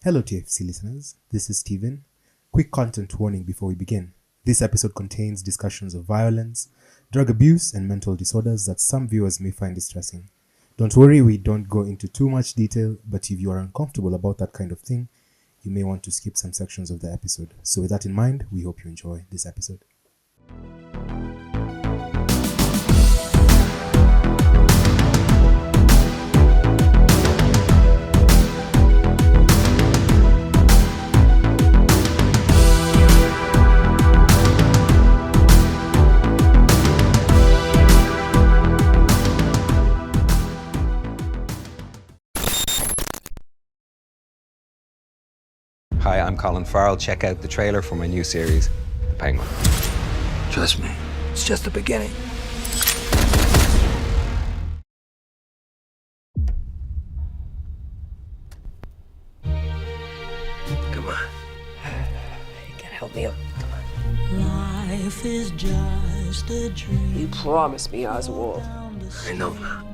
Hello TFC listeners, this is Steven. Quick content warning before we begin. This episode contains discussions of violence, drug abuse, and mental disorders that some viewers may find distressing. Don't worry, we don't go into too much detail, but if you are uncomfortable about that kind of thing, you may want to skip some sections of the episode. So with that in mind, we hope you enjoy this episode. Hi, I'm Colin Farrell. Check out the trailer for my new series, The Penguin. Trust me, it's just the beginning. Come on. You gotta help me up. Come on. Life is just a dream. You promised me, Oswald. I know now.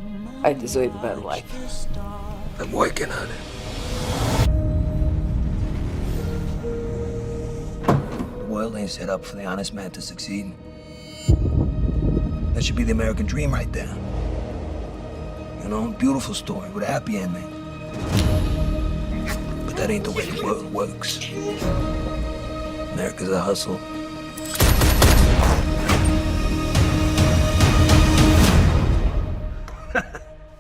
I deserve a better life. I'm working on it. The world ain't set up for the honest man to succeed. That should be the American dream right there. You know, beautiful story with a happy ending. But that ain't the way the world works. America's a hustle.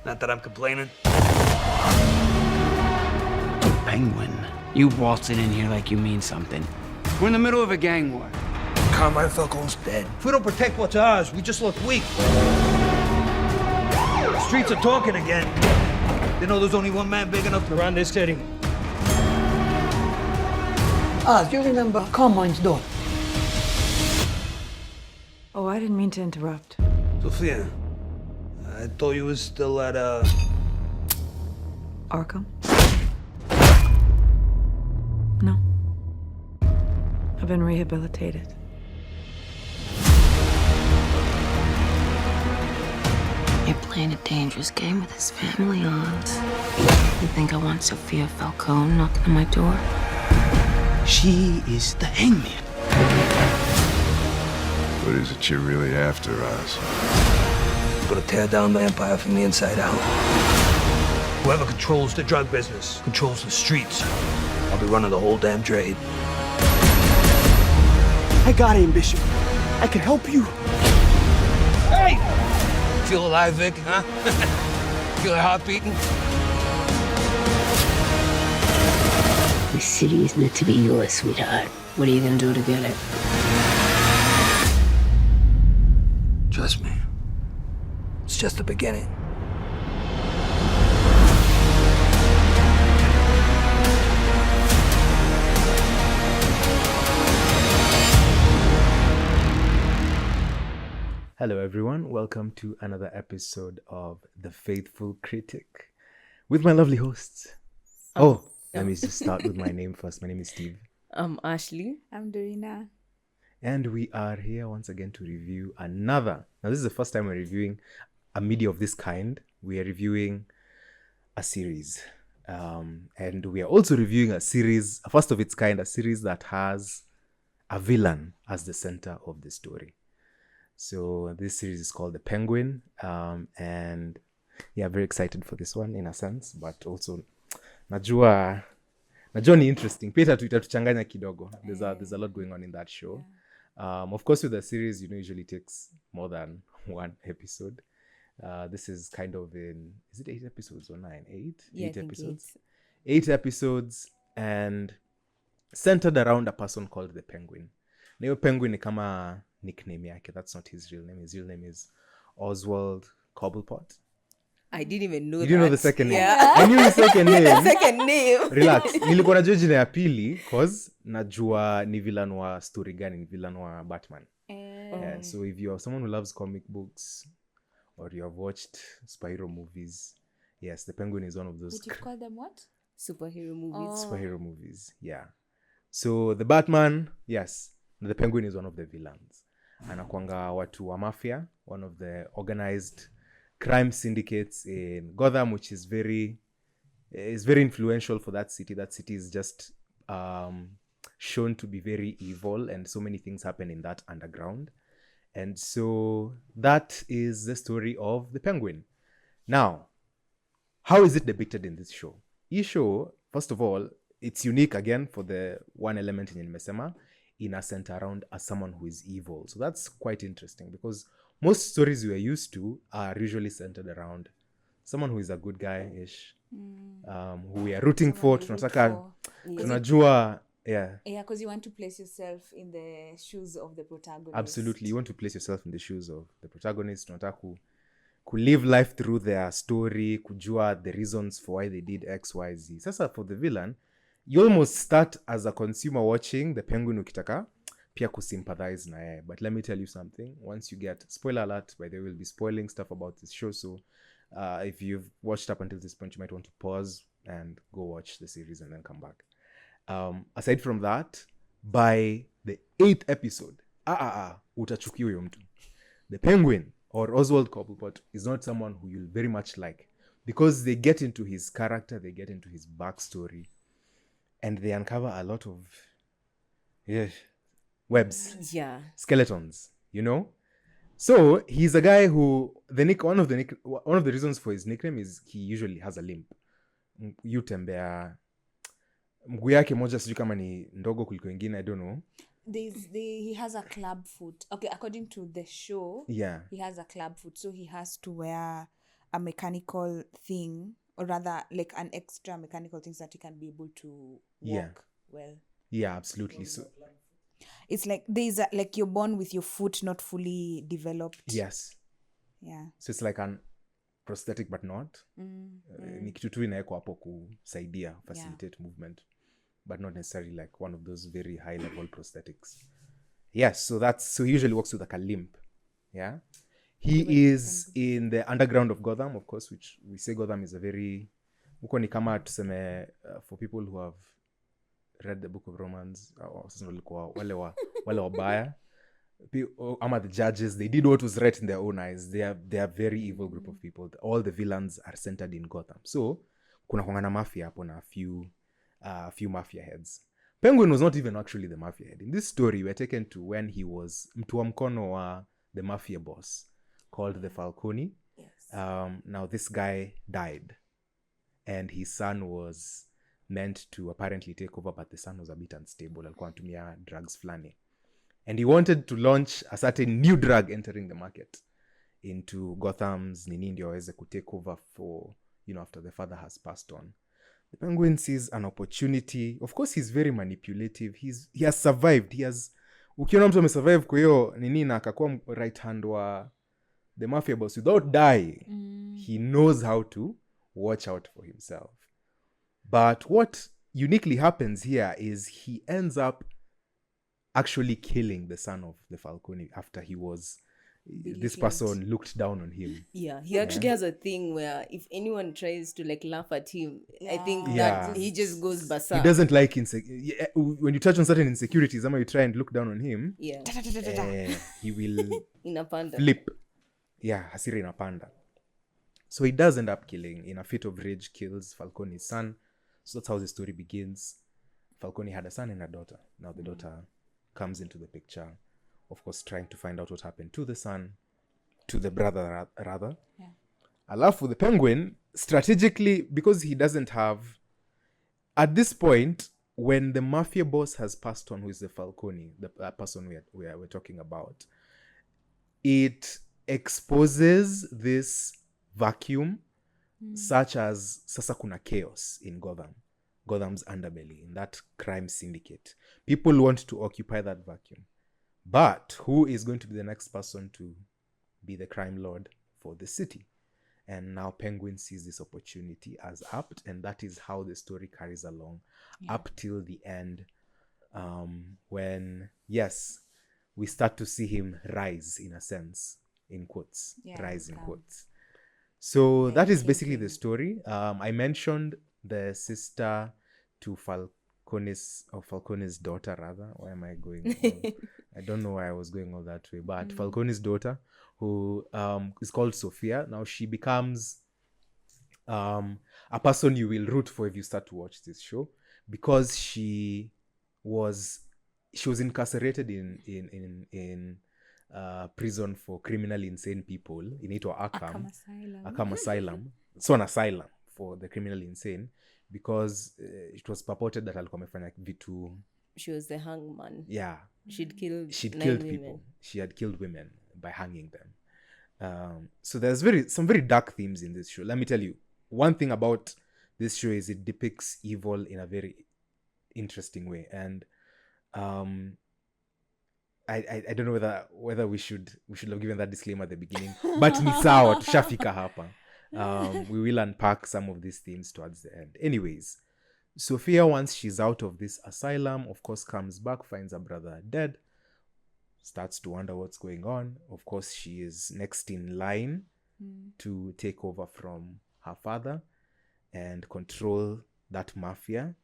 Not that I'm complaining. Penguin, you waltzing in here like you mean something. We're in the middle of a gang war. Carmine Falcone's dead. If we don't protect what's ours, we just look weak. The streets are talking again. They know there's only one man big enough to run this city. Do you remember Carmine's daughter? Oh, I didn't mean to interrupt. Sophia, I thought you was still at, Arkham? No. I've been rehabilitated. You're playing a dangerous game with his family on. You think I want Sophia Falcone knocking on my door? She is the hangman. What is it you're really after, Oz? I'm gonna tear down the empire from the inside out. whoever controls the drug business controls the streets. I'll be running the whole damn trade. I got ambition. I can help you. Hey! Feel alive, Vic, huh? Feel your heart beating? This city is meant to be yours, sweetheart. What are you gonna do to get it? Trust me. It's just the beginning. Hello everyone, welcome to another episode of The Faithful Critic with my lovely hosts. Let me just start with my name first. My name is Steve. I'm Ashley. I'm Dorina. And we are here once again to review now this is the first time we're reviewing a media of this kind. We are reviewing a series. And we are also reviewing a series, a first of its kind, a series that has a villain as the center of the story. So this series is called The Penguin, and yeah, very excited for this one in a sense, but also najua ni interesting. Peter tuchanganya kidogo. There's a lot going on in that show. Of course, with the series, usually takes more than one episode. This is kind of is it 8 episodes or 9? 8? Yeah, 8 episodes. 8 episodes and centered around a person called the Penguin. Na hiyo Penguin ni kama nickname yake. That's not his real name. His real name is Oswald Cobblepot. I didn't even know You that. didn't know the second name? Yeah. I knew the second name. The second name. Relax. Nilikuwa najua jina ya pili cause najua ni villain wa story gani, ni villain wa Batman. Yeah, so if you're someone who loves comic books or you have watched superhero movies, yes, the Penguin is one of those. But you call them what? Superhero movies. Superhero movies, yeah. So the Batman, yes, the Penguin is one of the villains. Anakuanga watu wa mafia, one of the organized crime syndicates in Gotham, which is very is very influential for that city. That city is just shown to be very evil, and so many things happen in that underground. And so that is the story of the Penguin. Now, how is it depicted in this show? This show, first of all, it's unique again for the one element in Mesema, in a center around as someone who is evil. So that's quite interesting, because most stories we are used to are usually centered around someone who is a good guy-ish, who we are rooting for. Tunajua, yeah, because you want to place yourself in the shoes of the protagonist. Absolutely, you want to place yourself in the shoes of the protagonist. Tunataka live life through their story, kujua the reasons for why they did X, Y, Z. Sasa for the villain, you almost start as a consumer watching the Penguin ukitaka pia kusympathize na yeye. But let me tell you something. Once you get, spoiler alert, by the way, we'll be spoiling stuff about this show. So if you've watched up until this point, you might want to pause and go watch the series and then come back. Aside from that, by the 8th episode, utachukia huyo mtu. The Penguin or Oswald Cobblepot is not someone who you'll very much like, because they get into his character, they get into his backstory, and they uncover a lot of webs, skeletons, you know. So he's a guy who one of the reasons for his nickname is he usually has a limp. Yutembea mguu yake moja sijui kama ni ndogo kuliko ingine, I don't know. He has a club foot. Okay, according to the show, he has a club foot, so he has to wear a mechanical thing, or rather like an extra mechanical thing so that he can be able to walk well. Yeah, absolutely. So it's like there's like you're born with your foot not fully developed. Yes. Yeah. So it's like an prosthetic but not. Ni kitu tu inawekwa hapo kusaidia facilitate movement, but not necessarily like one of those very high level prosthetics. Yes, so he usually walks with like a limp. Yeah. He is in the underground of Gotham, of course, which we say Gotham is a very, uko ni kama tuseme, for people who have read the Book of Romans, wale wabaya, ama the judges, they did what was right in their own eyes. They are a very evil group of people. All the villains are centered in Gotham. So kuna kwangana mafia hapo na a few mafia heads. Penguin was not even actually the mafia head. In this story, we're taken to when he was mtu wa mkono wa the mafia boss called the Falcone. Yes. Now this guy died, and his son was meant to apparently take over, but the son was a bit unstable. Alikuwa anatumia drugs flani. And he wanted to launch a certain new drug entering the market into Gotham's nini ndio aweze take over for, after the father has passed on. The Penguin sees an opportunity. Of course, he's very manipulative. He has survived. Ukiona mtu amesurvive kwa hiyo nini na akakuwa right hand wa the mafia boss without dying, he knows how to watch out for himself. But what uniquely happens here is he ends up actually killing the son of the Falcone after this person looked down on him. Yeah, he actually has a thing where if anyone tries to like laugh at him, I think that he just goes berserk. He doesn't like when you touch on certain insecurities, you try and look down on him. Yeah. He will inapanda. Flip. Yeah, hasira inapanda. So he does end up killing, in a fit of rage, kills Falcone's son. So that's how the story begins. Falcone had a son and a daughter. Now the daughter comes into the picture, of course, trying to find out what happened to the son, to the brother rather. Yeah. Alafu the Penguin, strategically, because he doesn't have, at this point, when the mafia boss has passed on, who is the Falcone, the person we're talking about, it exposes this vacuum, such as sasa kuna chaos in Gotham's underbelly, in that crime syndicate. People want to occupy that vacuum. But who is going to be the next person to be the crime lord for the city? And now Penguin sees this opportunity as apt, and that is how the story carries along up till the end, when, yes, we start to see him rise, in a sense, in quotes, rise in quotes. So that is basically the story. I mentioned the sister to Falcone's daughter, rather. Why am I going? I don't know why I was going all that way. But Falcone's daughter, who is called Sophia. Now she becomes a person you will root for if you start to watch this show, because she was incarcerated in prison for criminally insane people. Inaitwa Arkham Asylum. So an asylum for the criminally insane, because it was purported that alikuwa amefanya vitu. She was the hangman. Yeah. She'd killed people. She had killed women by hanging them. So there's some very dark themes in this show. Let me tell you, one thing about this show is it depicts evil in a very interesting way. And I don't know whether we should have given that disclaimer at the beginning, but ni sawa, tushafika hapa. We will unpack some of these themes towards the end. Anyways, Sophia, once she's out of this asylum, of course, comes back, finds her brother dead, starts to wonder what's going on. Of course, she is next in line to take over from her father and control that mafia.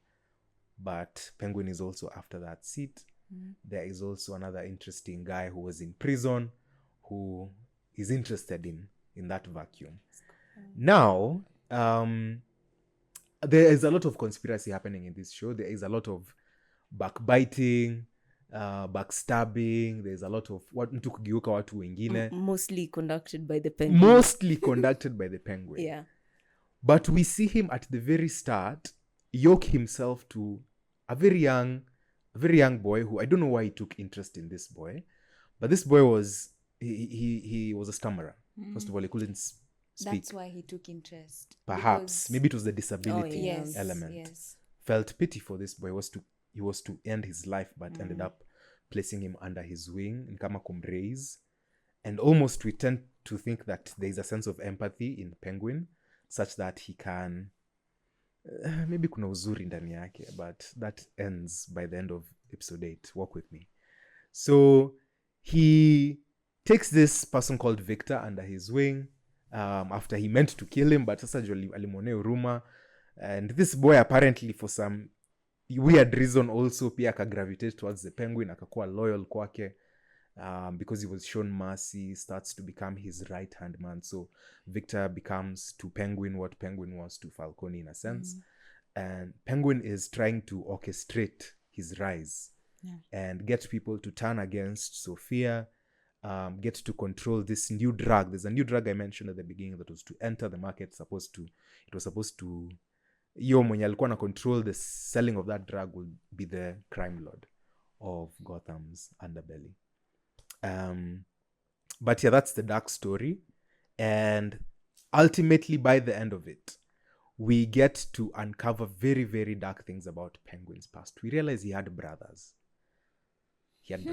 But Penguin is also after that seat. There is also another interesting guy who was in prison who is interested in that vacuum. Now, there is a lot of conspiracy happening in this show. There is a lot of backbiting, backstabbing. There's a lot of mtu kugiuka watu wengine. Mostly conducted by the Penguin. Yeah. But we see him at the very start yoke himself to a very young boy who, I don't know why he took interest in this boy, but this boy was he was a stammerer. First of all, he couldn't speak. That's why he took interest. Perhaps maybe it was the disability element. Yes. Felt pity for this boy. He was to end his life, but ended up placing him under his wing in kama kumraise. And almost we tend to think that there is a sense of empathy in Penguin, such that he can maybe kuna uzuri ndani yake, but that ends by the end of episode 8. Walk with me. So he takes this person called Victor under his wing after he meant to kill him, but sasa alimwonea huruma. And this boy apparently for some weird reason also pia akagravitate towards the Penguin, akakuwa loyal kwake because he was shown mercy, starts to become his right hand man. So Victor becomes to Penguin what Penguin was to Falcone in a sense. And Penguin is trying to orchestrate his rise and get people to turn against Sophia, get to control this new drug. There's a new drug I mentioned at the beginning that was to enter the market. It was supposed to yo mwenye alikuwa na control the selling of that drug will be the crime lord of Gotham's underbelly. But yeah, that's the dark story. And ultimately, by the end of it, we get to uncover very, very dark things about Penguin's past. We realize he had brothers. He had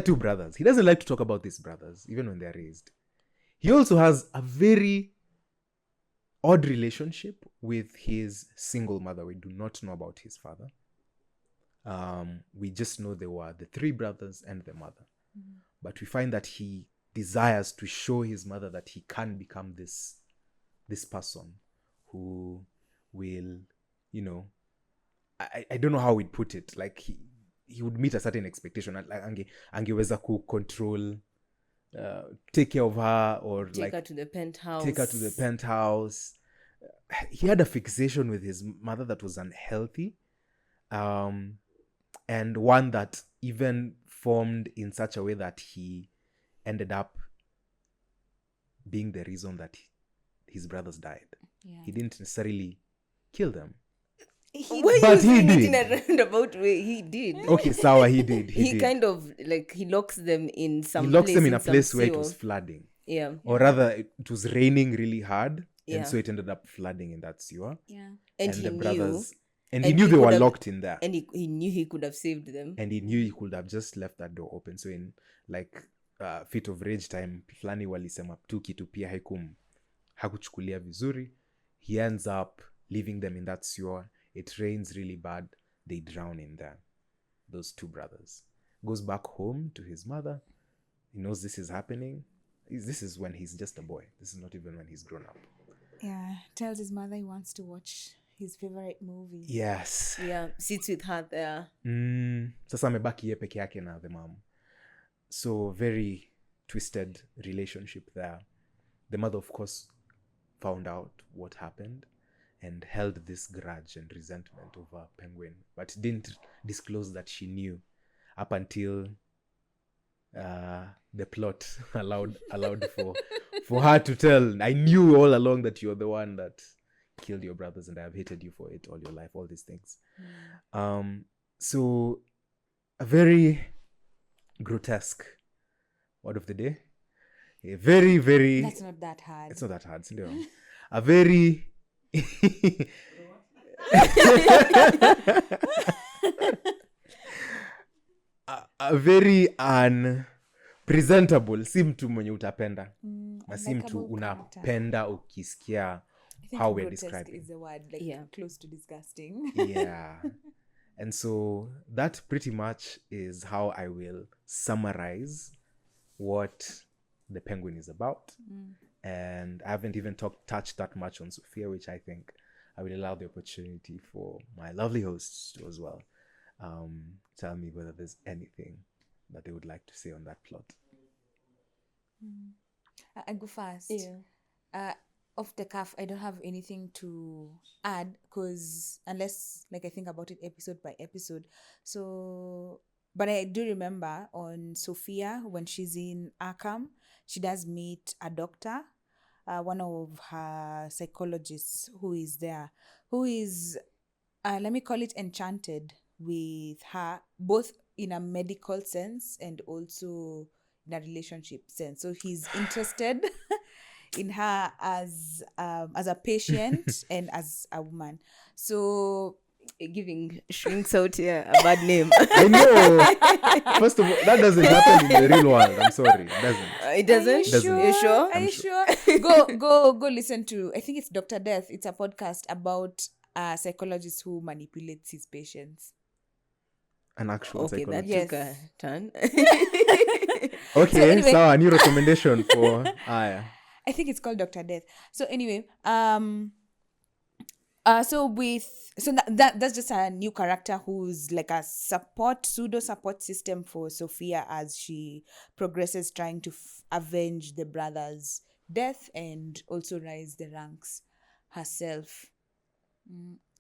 2 brothers. He doesn't like to talk about these brothers, even when they're raised. He also has a very odd relationship with his single mother. We do not know about his father. We just know they were the 3 brothers and the mother. But we find that he desires to show his mother that he can become this person who will, I don't know how we'd put it. Like he would meet a certain expectation. Like angeweza control, take care of her, or take her to the penthouse. He had a fixation with his mother that was unhealthy. And one that even formed in such a way that he ended up being the reason that his brothers died. Yeah. He didn't necessarily kill them. But he did. In a roundabout way, he did. Okay, sawa, he did. He kind of like he locks them in some. He locks them in a place where it was flooding. Yeah. Or rather, it was raining really hard, and so it ended up flooding in that sewer. Yeah. And the brothers. And he knew they were locked in there. And he knew he could have saved them. And he knew he could have just left that door open. So in like fit of rage time, fulani walisema tu kitu pia hakuchukulia vizuri. He ends up leaving them in that sewer. It rains really bad. They drown in there. Those 2 brothers. Goes back home to his mother. He knows this is happening. This is when he's just a boy. This is not even when he's grown up. Yeah. Tells his mother he wants to watch his favorite movie. Yes. Yeah. Sits with her there. Sasa amebaki ye peke yake na the mom. So very twisted relationship there. The mother, of course, found out what happened and held this grudge and resentment over Penguin, but didn't disclose that she knew up until the plot allowed for her to tell, I knew all along that you're the one that killed your brothers and I have hated you for it all your life, all these things. So a very grotesque word of the day. A very, very... That's not that hard. It's not that hard. A very... a very unpresentable, si mtu mwenye utapenda. Na si mtu unapenda ukisikia how we're describing. Is the word, like, close to disgusting. Yeah. And so that pretty much is how I will summarize what The Penguin is about. And I haven't even touched that much on Sophia, which I think I will allow the opportunity for my lovely hosts to as well tell me whether there's anything that they would like to say on that plot. I go first. Off the cuff, I don't have anything to add, because unless, like, I think about it episode by episode. So, but I do remember on Sophia, when she's in Arkham, she does meet a doctor, one of her psychologists who is there, who is, let me call it, enchanted with her, both in a medical sense and also in a relationship sense. So he's interested in her as a patient and as a woman. So giving shrinks out here a bad name. I know. First of all, that doesn't happen in the real world. I'm sorry, it doesn't. It doesn't. Are you sure? Are you sure? Go listen to, I think it's Dr. Death. It's a podcast about a psychologist who manipulates his patients. An actual psychologist. That took a turn. Okay, so anyway, a new recommendation for Aya. I think it's called Dr. Death. So anyway, that's just a new character who's like a pseudo support system for Sophia as she progresses, trying to avenge the brother's death and also rise the ranks herself.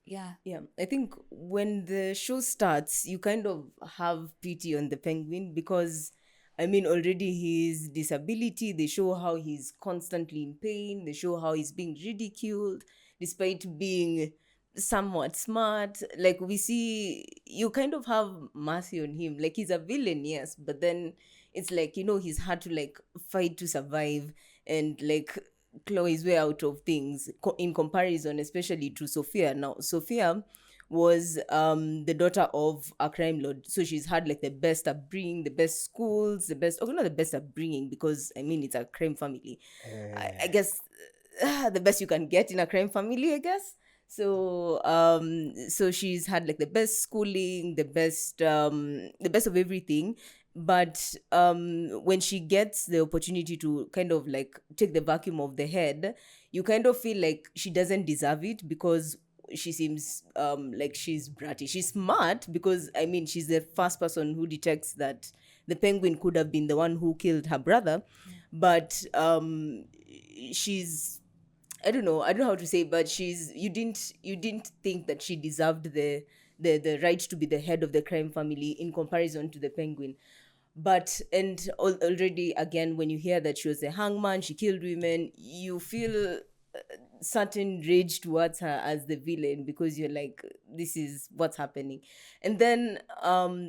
Yeah. I think when the show starts, you kind of have pity on the Penguin because, I mean, already his disability, they show how he's constantly in pain. They show how he's being ridiculed despite being somewhat smart. Like, we see, you kind of have mercy on him. Like, he's a villain, yes, but then it's like, he's had to, like, fight to survive and, like, claw his way out of things in comparison, especially to Sophia. Now, Sophia was the daughter of a crime lord, so she's had like the best upbringing, the best schools, not the best upbringing because I mean it's a crime family. I guess the best you can get in a crime family, I guess. So so she's had like the best schooling, the best of everything. But when she gets the opportunity to kind of like take the vacuum of the head, you kind of feel like she doesn't deserve it because she seems like she's bratty. She's smart because, I mean, she's the first person who detects that the Penguin could have been the one who killed her brother. But she's, I don't know how to say, but you didn't think that she deserved the right to be the head of the crime family in comparison to the Penguin. But, and already, again, when you hear that she was a hangman, she killed women, you feel certain rage towards her as the villain because you're like, this is what's happening. And then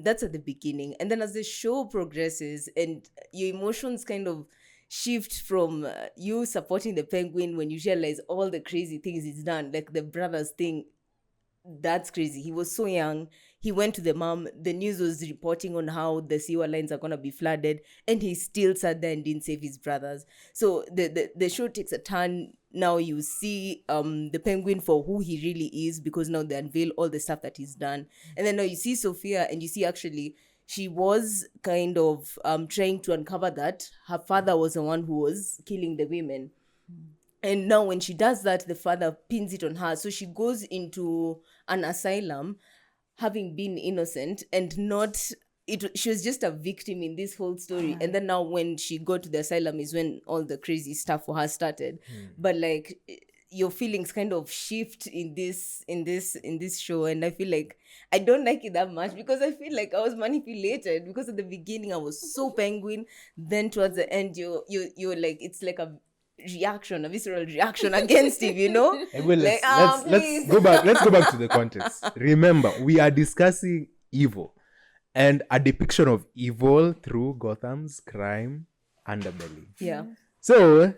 that's at the beginning. And then as the show progresses and your emotions kind of shift from you supporting the Penguin when you realize all the crazy things he's done, like the brothers thing, that's crazy. He was so young. He went to the mom. The news was reporting on how the sewer lines are going to be flooded. And he still sat there and didn't save his brothers. So the show takes a turn. Now you see the Penguin for who he really is because now they unveil all the stuff that he's done. And then now you see Sophia and you see actually she was kind of trying to uncover that her father was the one who was killing the women. And now when she does that, the father pins it on her. So she goes into an asylum having been innocent and not she was just a victim in this whole story. And then now when she got to the asylum is when all the crazy stuff for her started. But like your feelings kind of shift in this show, and I feel like I don't like it that much because I feel like I was manipulated, because at the beginning I was so penguin, then towards the end you're like, it's like a visceral reaction against him, you know. Well, let's go back to the context. Remember, we are discussing evil and a depiction of evil through Gotham's crime underbelly. Yeah. So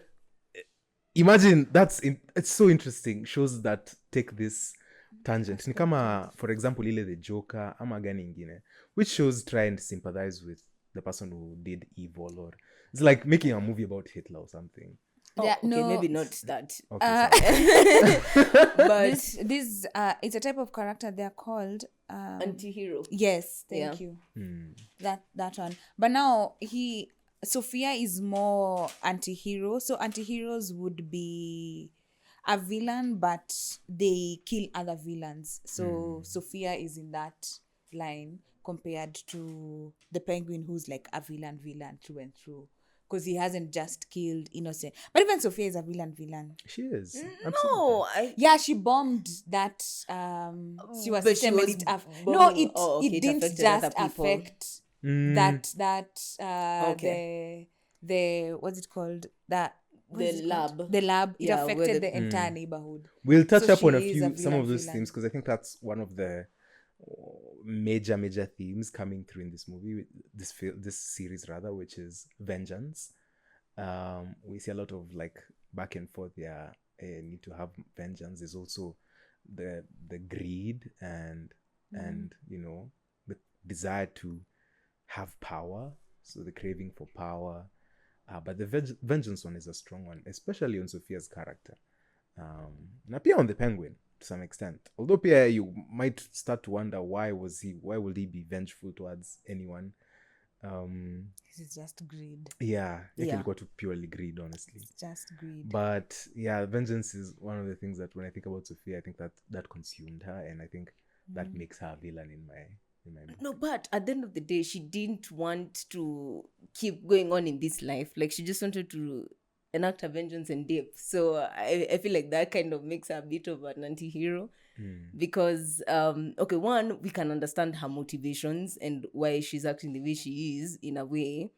imagine it's so interesting. Shows that take this tangent. Ni kama, for example, ile the Joker ama gani ingine, which shows try and sympathize with the person who did evil, or it's like making a movie about Hitler or something. Maybe not that. But this it's a type of character. They're called anti-hero. Yes, thank you. That one. But now Sophia is more anti-hero. So anti-heroes would be a villain, but they kill other villains. So Sophia is in that line compared to the Penguin, who's like a villain through and through. Because he hasn't just killed innocent. But even Sophia is a villain. She is. No. She bombed that she was it didn't just affect the what's it called? The lab. It affected the entire neighborhood. We'll touch up on some of those themes, because I think that's one of the major themes coming through in this movie, this series rather, which is vengeance. We see a lot of like back and forth. Need to have vengeance. There's also the greed and you know, the desire to have power, so the craving for power. But the vengeance one is a strong one, especially on Sophia's character. And pia on the Penguin to some extent. Although pia you might start to wonder why would he be vengeful towards anyone? It's just greed. Ilikuwa to purely greed, honestly. It's just greed. But yeah, vengeance is one of the things that when I think about Sophia, I think that consumed her, and I think that makes her a villain in my book. No, but at the end of the day, she didn't want to keep going on in this life. Like, she just wanted to enact her vengeance and dip. So I feel like that kind of makes her a bit of an anti-hero. Because one, we can understand her motivations and why she's acting the way she is in a way.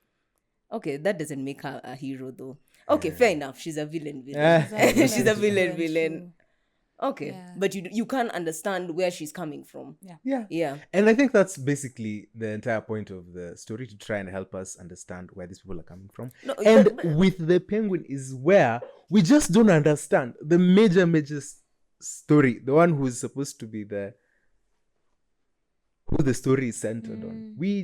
Okay, that doesn't make her a hero though. Okay, fair enough. She's a villain. She's a villain. Okay, but you can't understand where she's coming from. Yeah. And I think that's basically the entire point of the story, to try and help us understand where these people are coming from. With the Penguin is where we just don't understand the major story, the one who's supposed to be who the story is centered on. We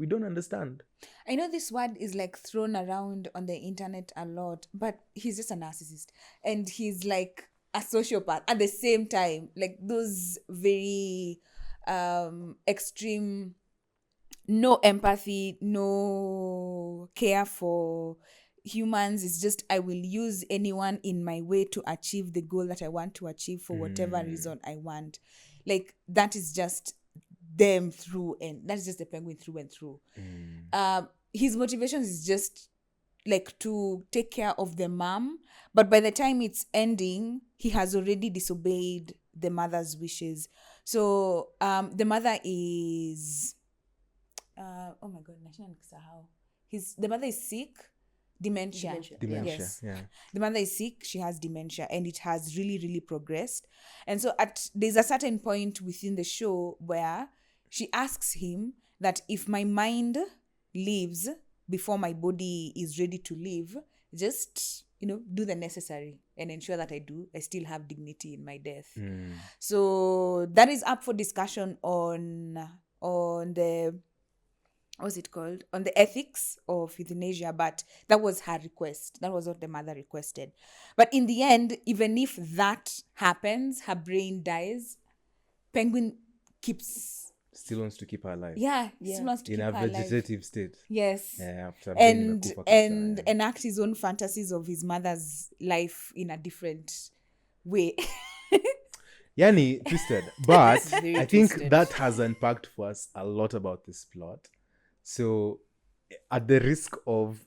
don't understand. I know this word is like thrown around on the internet a lot, but he's just a narcissist, and he's like a sociopath at the same time. Like those very extreme, no empathy, no care for humans. It's just, I will use anyone in my way to achieve the goal that I want to achieve for whatever reason I want. Like, that is just them through, and that's just the Penguin through and through. His motivation is just like to take care of the mom, but by the time it's ending, he has already disobeyed the mother's wishes. So the mother is oh my god, the mother is sick. Dementia. Yes. Yeah. The mother is sick. She has dementia, and it has really, really progressed. And so there's a certain point within the show where she asks him that if my mind leaves before my body is ready to leave, just, do the necessary and ensure that I still have dignity in my death. So that is up for discussion on the, what's it called? On the ethics of euthanasia, but that was her request. That was what the mother requested. But in the end, even if that happens, her brain dies, Penguin still wants to keep her alive. Still wants to in keep her a vegetative alive. state. Yes. After and enact his own fantasies of his mother's life in a different way. Yani twisted. But It's very I think twisted. that has unpacked for us a lot about this plot. So at the risk of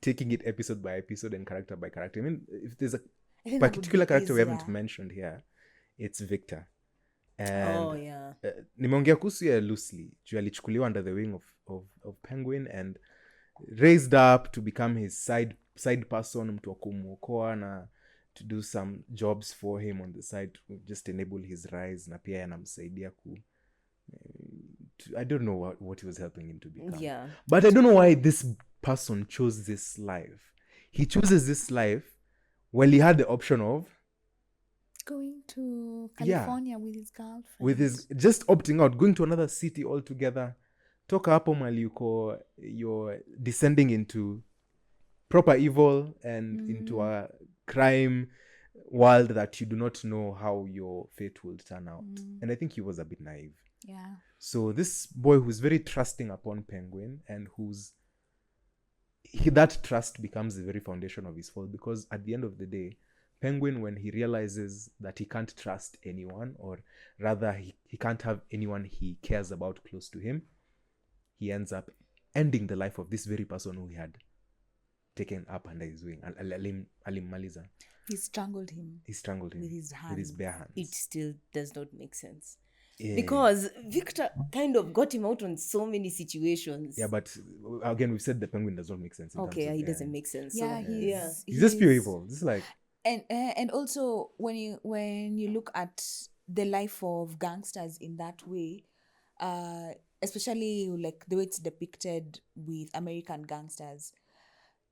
taking it episode by episode and character by character, I mean, if there's a I think that would particular be character we haven't easier. mentioned here, it's Victor. And yeah. nimeongea kuhusu ya loosely juu alichukuliwa under the wing of Penguin and raised up to become his side person, mtu wa kumuokoa na to do some jobs for him on the side to just enable his rise, na pia yanamsaidia I don't know what he was helping him to become. Yeah. But I don't know why this person chose this life. He chooses this life while he had the option of Going to California with his girlfriend. with his just opting out, going to another city altogether. Toka hapo mali yuko, you're descending into proper evil and into a crime world that you do not know how your fate will turn out. And I think he was a bit naive. Yeah. So this boy who's very trusting upon Penguin and that trust becomes the very foundation of his fall, because at the end of the day, Penguin, when he realizes that he can't trust anyone, or rather he can't have anyone he cares about close to him, he ends up ending the life of this very person who he had taken up under his wing. Alimmaliza. He strangled him With his bare hands. It still does not make sense. Yeah. Because Victor kind of got him out on so many situations. Yeah, but again, we've said the Penguin does not make sense. Okay, he doesn't make sense. Yeah, So, he's just pure evil. This is like, and also when you look at the life of gangsters in that way, especially like the way it's depicted with American gangsters,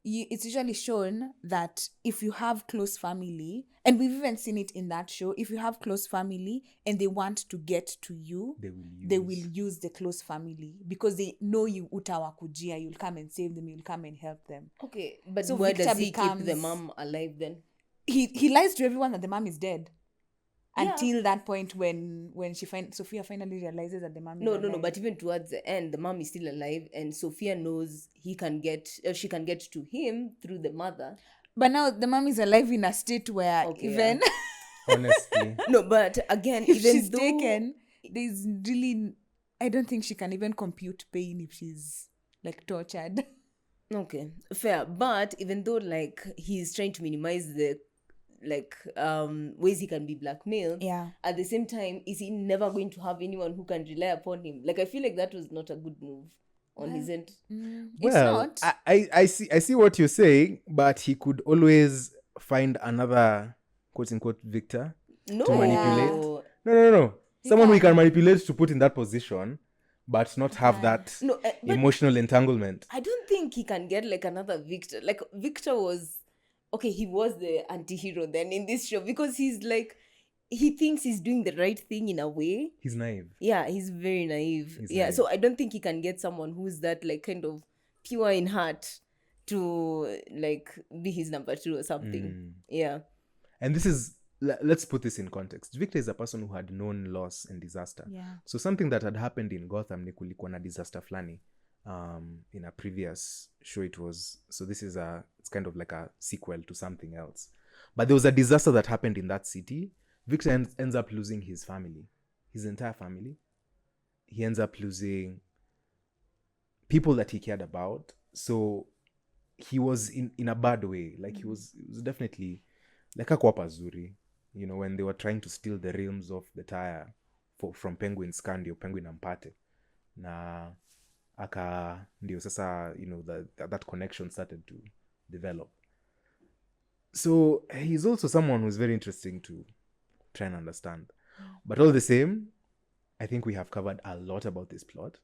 it's usually shown that if you have close family, and we've even seen it in that show, if you have close family and they want to get to you, they will use the close family because they know you utawakujia, you'll come and save them, you'll come and help them. Okay, but So why Victor does he keep becomes- the mom alive then? He lies to everyone that the mom is dead. Yeah. Until that point when Sophia finally realizes that the mom is No, alive. but even towards the end, the mom is still alive, and Sophia knows she can get to him through the mother. But now the mom is alive in a state where even honestly. No, but again, if even she's though taken, there's really, I don't think she can even compute pain if she's like tortured. Okay, fair. But even though like he's trying to minimize the ways he can be blackmailed, Yeah. at the same time, is he never going to have anyone who can rely upon him? Like, I feel like that was not a good move on his end. It's Well, not. I see what you're saying, but he could always find another quote unquote Victor No, to manipulate. Yeah. No. Someone who he can manipulate to put in that position, but not have that No, but emotional entanglement. I don't think he can get like another Victor. Like Victor was, okay, he was the anti-hero then in this show because he's like, he thinks he's doing the right thing in a way. He's naive. Yeah, he's very naive. He's yeah, naive. so I don't think he can get someone who's that like kind of pure in heart to like be his number two or something. Yeah. And this is, let's put this in context. Victor is a person who had known loss and disaster. Yeah. So something that had happened in Gotham ni kulikuwa na disaster flani. In a previous show it's kind of like a sequel to something else. But there was a disaster that happened in that city. Victor ends up losing his family, his entire family. He ends up losing people that he cared about. So he was in a bad way. Like it was definitely like a pazuri, when they were trying to steal the realms of the Tire from Penguin's Candy or Penguin Ampate. Na aka ndio sasa that connection started to develop. So he's also someone who's very interesting to try and understand. But all the same, I think we have covered a lot about this plot.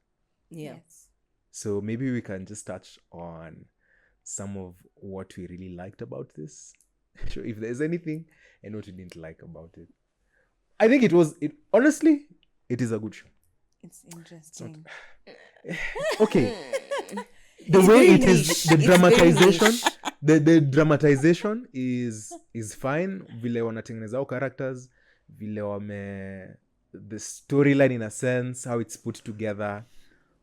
Yeah. Yes. So maybe we can just touch on some of what we really liked about this. Sure, if there's anything and what we didn't like about it. I think honestly, it is a good show. It's interesting. Okay. The way it is, the dramatization, the dramatization is fine. Vile wanatengeneza characters, vile the storyline in a sense, how it's put together,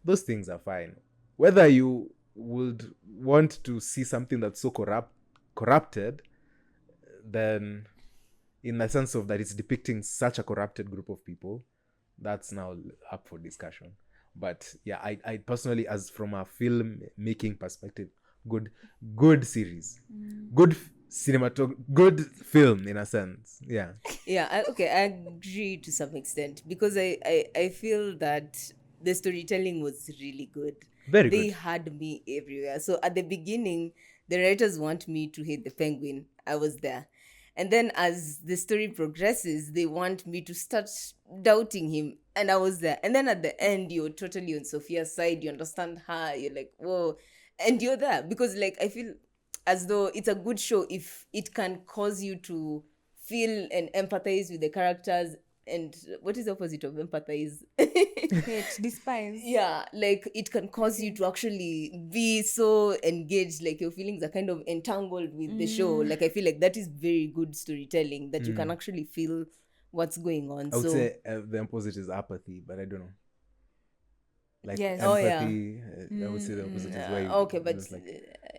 those things are fine. Whether you would want to see something that's so corrupted, then in the sense of that it's depicting such a corrupted group of people. That's now up for discussion. But yeah, I personally, as from a film making perspective, good series, good good film in a sense. Yeah. Yeah, I agree to some extent because I feel that the storytelling was really good. Very They good. had me everywhere. So at the beginning, the writers want me to hate the penguin. I was there. And then as the story progresses, they want me to start doubting him. And I was there. And then at the end, you're totally on Sophia's side. You understand her. You're like, whoa. And you're there. Because like I feel as though it's a good show if it can cause you to feel and empathize with the characters. And what is the opposite of empathize? Hate, despise. Yeah, like it can cause you to actually be so engaged, like your feelings are kind of entangled with the show. Like I feel like that is very good storytelling, that you can actually feel what's going on. I would say the opposite is apathy, but I don't know. Like Yes. empathy, I would say the opposite is where you okay, but just like,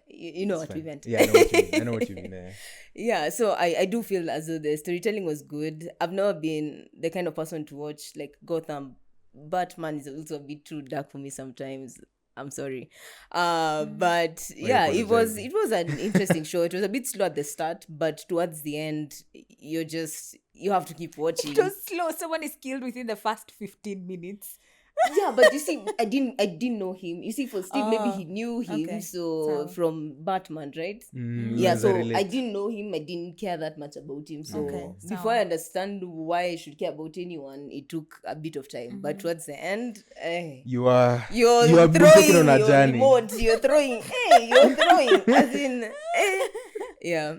you know what we fine. meant. Yeah, I know what you mean. I know what you mean. Yeah, so I do feel as though the storytelling was good. I've never been the kind of person to watch like Gotham. Batman is also a bit too dark for me sometimes. I'm sorry. But yeah, it was an interesting show. It was a bit slow at the start, but towards the end, you have to keep watching. It was slow. Someone is killed within the first 15 minutes. Yeah, but you see, I didn't know him. You see, for Steve, maybe he knew him, okay. so from Batman, right? Yeah, so very late. I didn't know him. I didn't care that much about him. So Okay, before I understand why I should care about anyone, it took a bit of time. But towards the end, you are you're been taken on a your journey. remote, you're throwing, as in, yeah.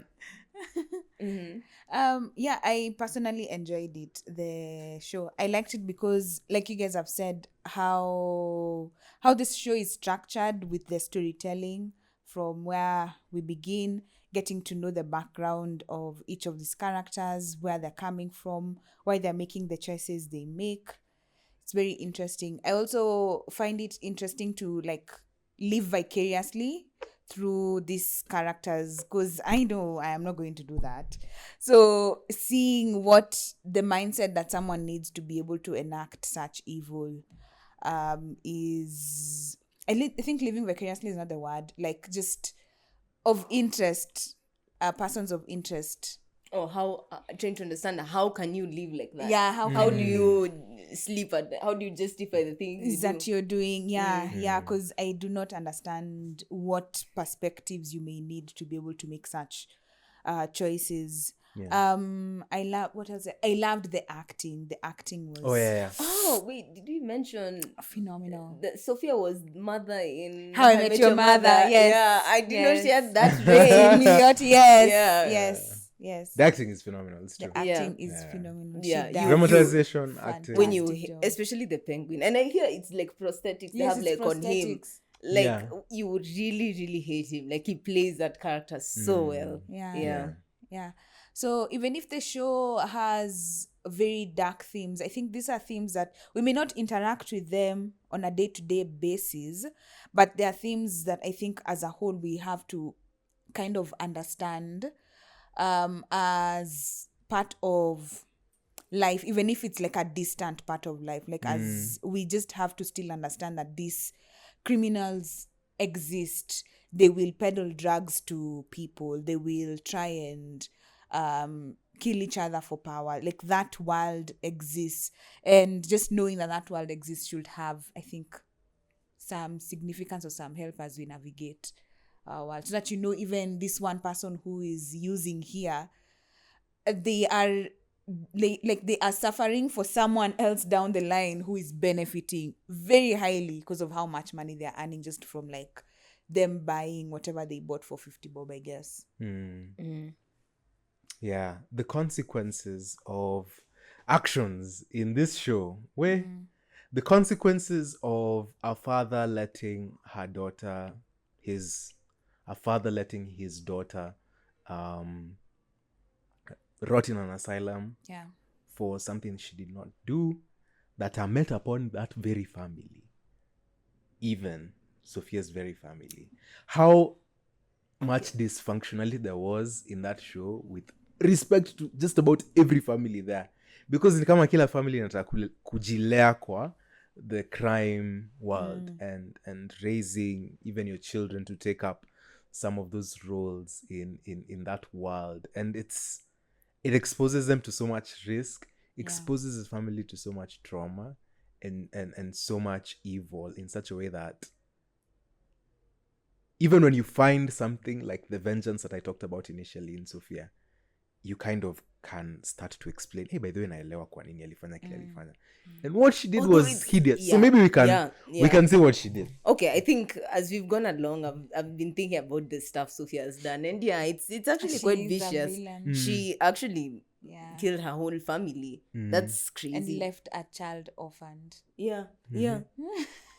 Yeah, I personally enjoyed it, the show. I liked it because, like you guys have said, how this show is structured with the storytelling from where we begin, getting to know the background of each of these characters, where they're coming from, why they're making the choices they make. It's very interesting. I also find it interesting to like live vicariously through these characters, because I know I am not going to do that. So seeing what the mindset that someone needs to be able to enact such evil is, I think living vicariously is not the word, like just of interest, persons of interest. Oh, how trying to understand how can you live like that? Yeah, how do you sleep at? How do you justify the things that you're doing? Yeah, because I do not understand what perspectives you may need to be able to make such choices. Yeah. I love what else? I loved the acting. The acting was Oh wait, did we mention phenomenal? That Sophia was mother in How I Met Your Mother? Yes. Yeah, I didn't know she had that In range. Milioti, yes. The acting is phenomenal. It's true. The acting is phenomenal. Yeah, She does dramatization, acting. When you, fantastic job. especially the penguin, and I hear it's like prosthetics. They Yes, have it's like on him. prosthetics. Like you would really, really hate him. Like he plays that character so well. Yeah. So even if the show has very dark themes, I think these are themes that we may not interact with them on a day-to-day basis, but they are themes that I think as a whole we have to kind of understand as part of life, even if it's like a distant part of life. Like as we just have to still understand that these criminals exist. They will peddle drugs to people. They will try and kill each other for power. Like that world exists, and just knowing that world exists should have, I think, some significance or some help as we navigate our world, so that even this one person who is using here, they are suffering for someone else down the line who is benefiting very highly because of how much money they're earning just from like them buying whatever they bought for 50 bob, I guess. Yeah, the consequences of actions in this show, where the consequences of a father letting his daughter rot in an asylum for something she did not do, that are met upon that very family, even Sophia's very family. How much dysfunctionality there was in that show with respect to just about every family there, because ni kama kila family inataka kujilea kwa the crime world and raising even your children to take up some of those roles in that world, and it exposes them to so much risk, exposes the family to so much trauma and so much evil in such a way that even when you find something like the vengeance that I talked about initially in Sophia, you kind of can start to explain, hey, by the way, naelewa kwa nini alifanya kile alifanya. And what she did was hideous. So maybe we can say what she did. Okay, I think as we've gone along, I've been thinking about the stuff Sophia has done, and it's actually quite vicious. She actually killed her whole family. That's crazy. And left a child orphaned. Yeah.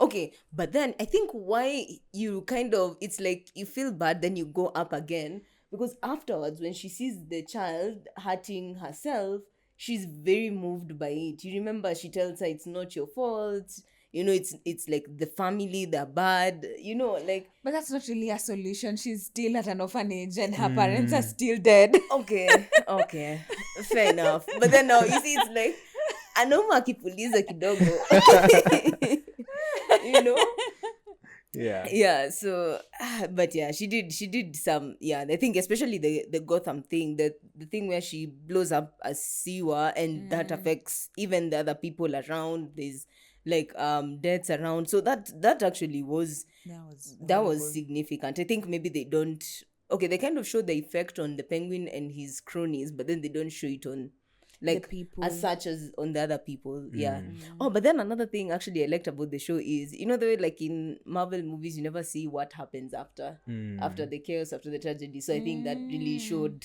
Okay, but then I think why you kind of, it's like you feel bad, then you go up again. Because afterwards, when she sees the child hurting herself, she's very moved by it. You remember she tells her it's not your fault. You know, it's like the family, they're bad. You know, like... But that's not really a solution. She's still at an orphanage and her parents are still dead. Okay. Fair enough. But then now, you see, it's like... Anoma kipuliza kidogo. You know? Yeah, so but yeah, she did some, I think especially the Gotham thing, the thing where she blows up a sewer and that affects even the other people around. There's like deaths around, so that actually was significant. I think maybe they kind of show the effect on the Penguin and his cronies, but then they don't show it on like people as such as on the other people. But then another thing actually I liked about the show is, you know, the way like in Marvel movies you never see what happens after the chaos, after the tragedy. So I think that really showed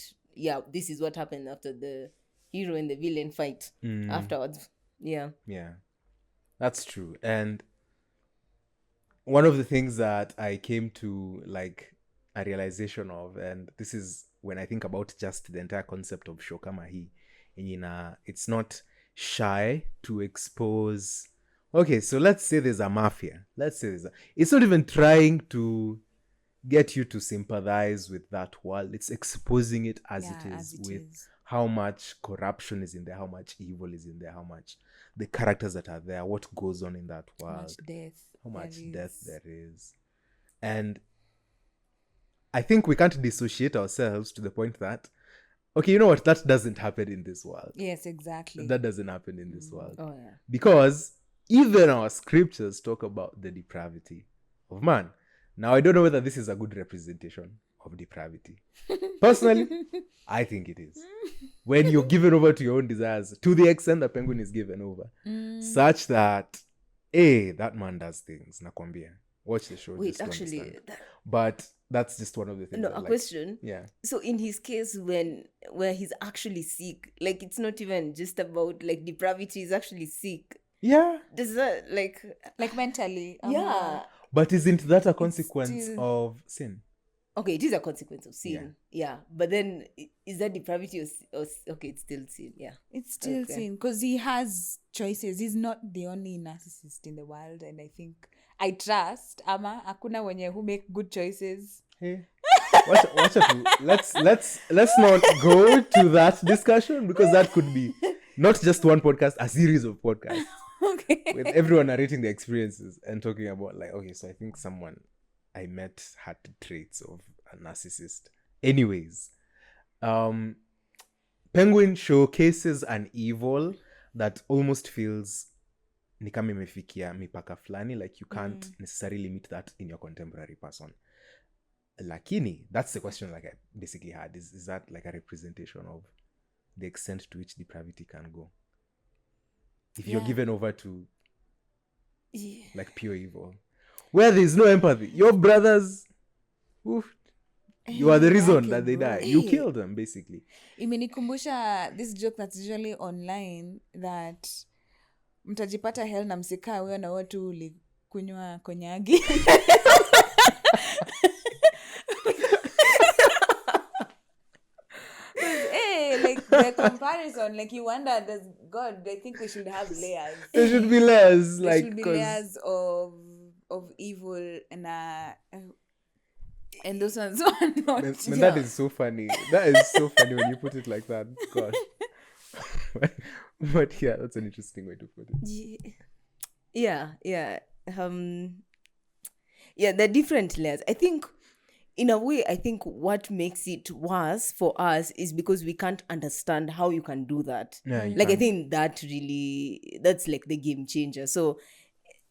this is what happened after the hero and the villain fight afterwards. That's true. And one of the things that I came to like a realization of, and this is when I think about just the entire concept of show kama hii, it's not shy to expose. Okay, so let's say there's a mafia. It's not even trying to get you to sympathize with that world. It's exposing it as it is, how much corruption is in there, how much evil is in there, how much the characters that are there, what goes on in that world, how much death there is. And I think we can't dissociate ourselves to the point that, okay, you know what? That doesn't happen in this world. Yes, exactly. That doesn't happen in this world. Oh, yeah. Because even our scriptures talk about the depravity of man. Now, I don't know whether this is a good representation of depravity. Personally, I think it is. When you're given over to your own desires, to the extent the Penguin is given over, such that, that man does things. Nakwambia. Watch the show. Wait, actually... But that's just one of the things. No, question. Yeah. So in his case, where he's actually sick, like it's not even just about like depravity, he's actually sick. Yeah. Does that like mentally? Yeah. But isn't that a consequence of sin? Okay, it is a consequence of sin. Yeah. But then is that depravity or okay, it's still sin. Yeah. It's still sin because he has choices. He's not the only narcissist in the world, and I think I trust ama hakuna wenye who make good choices. Hey, let's not go to that discussion, because that could be not just one podcast, a series of podcasts. Okay. With everyone narrating their experiences and talking about like, okay, so I think someone I met had traits of a narcissist. Anyways, Penguin showcases an evil that almost feels ni kama imefikia mipaka fulani, like you can't necessarily meet that in your contemporary person. Lakini, that's the question like I basically had. Is that like a representation of the extent to which depravity can go? If you're given over to like pure evil, where there is no empathy. Your brothers, you are the reason that they die. You kill them, basically. Imenikumbusha this joke that's usually online that mtajipata hell na msika wewe na watu ulikunywa konyagi. Like the comparison, like you wonder, does God, I think we should have layers. There should be layers. There should be layers of evil and And those ones are not. Man, that is so funny. That is so funny when you put it like that. Gosh. But yeah, that's an interesting way to put it. Yeah. Yeah, there are different layers. I think, in a way, what makes it worse for us is because we can't understand how you can do that. Yeah, I think that's like the game changer. So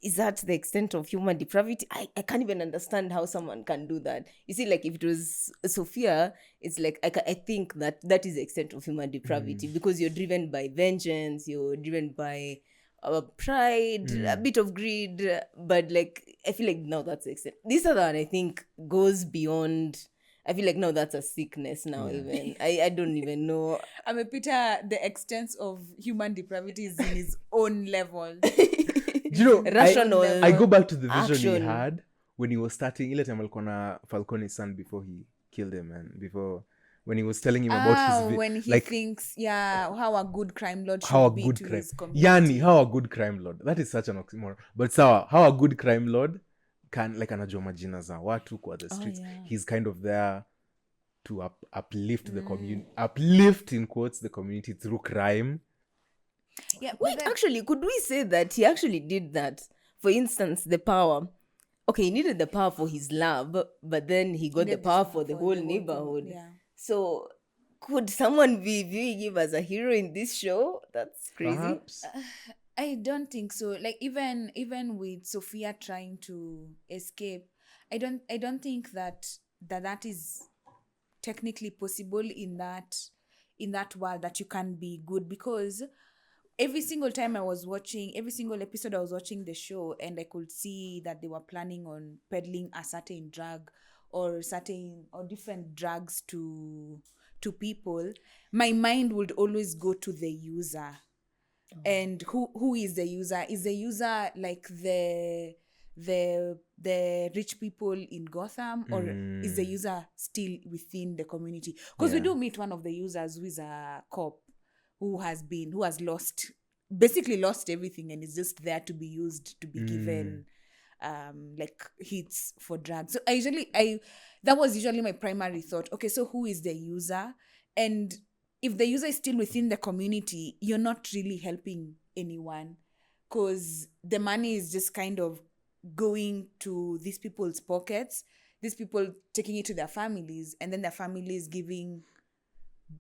is that the extent of human depravity? I can't even understand how someone can do that. You see, like if it was Sophia, it's like I think that is the extent of human depravity, because you're driven by vengeance, you're driven by pride, a bit of greed, but like I feel like now that's the extent. This other one I think goes beyond. I feel like now that's a sickness now. Even I don't even know. I mean, Peter, the extent of human depravity is in his own level. Do you know, rational I go back to the vision action. he had when he was starting ile time alikuwa na Falcone's son before he killed him, and before when he was telling him about his when he thinks how a good crime lord should how a be good to crime his community. yani how a good crime lord, that is such an oxymoron, but sawa, how a good crime lord can like anajua majina za watu kwa the streets. He's kind of there to uplift the community, uplift in quotes the community through crime. Yeah, wait, actually, could we say that he actually did that? For instance, the power. Okay, he needed the power for his love, but then he got the power for the whole neighborhood. Yeah. So, could someone be viewing him as a hero in this show? That's crazy. Perhaps. I don't think so. Like even with Sophia trying to escape, I don't think that is technically possible in that world, that you can be good, because every single time every single episode I was watching the show, and I could see that they were planning on peddling a certain drug or different drugs to people, my mind would always go to the user. And who is the user? Is the user like the rich people in Gotham, or is the user still within the community? Because we do meet one of the users who is a cop who has basically lost everything, and is just there to be used, to be given like hits for drugs. So that was usually my primary thought. Okay, so who is the user? And if the user is still within the community, you're not really helping anyone, because the money is just kind of going to these people's pockets, these people taking it to their families, and then their families giving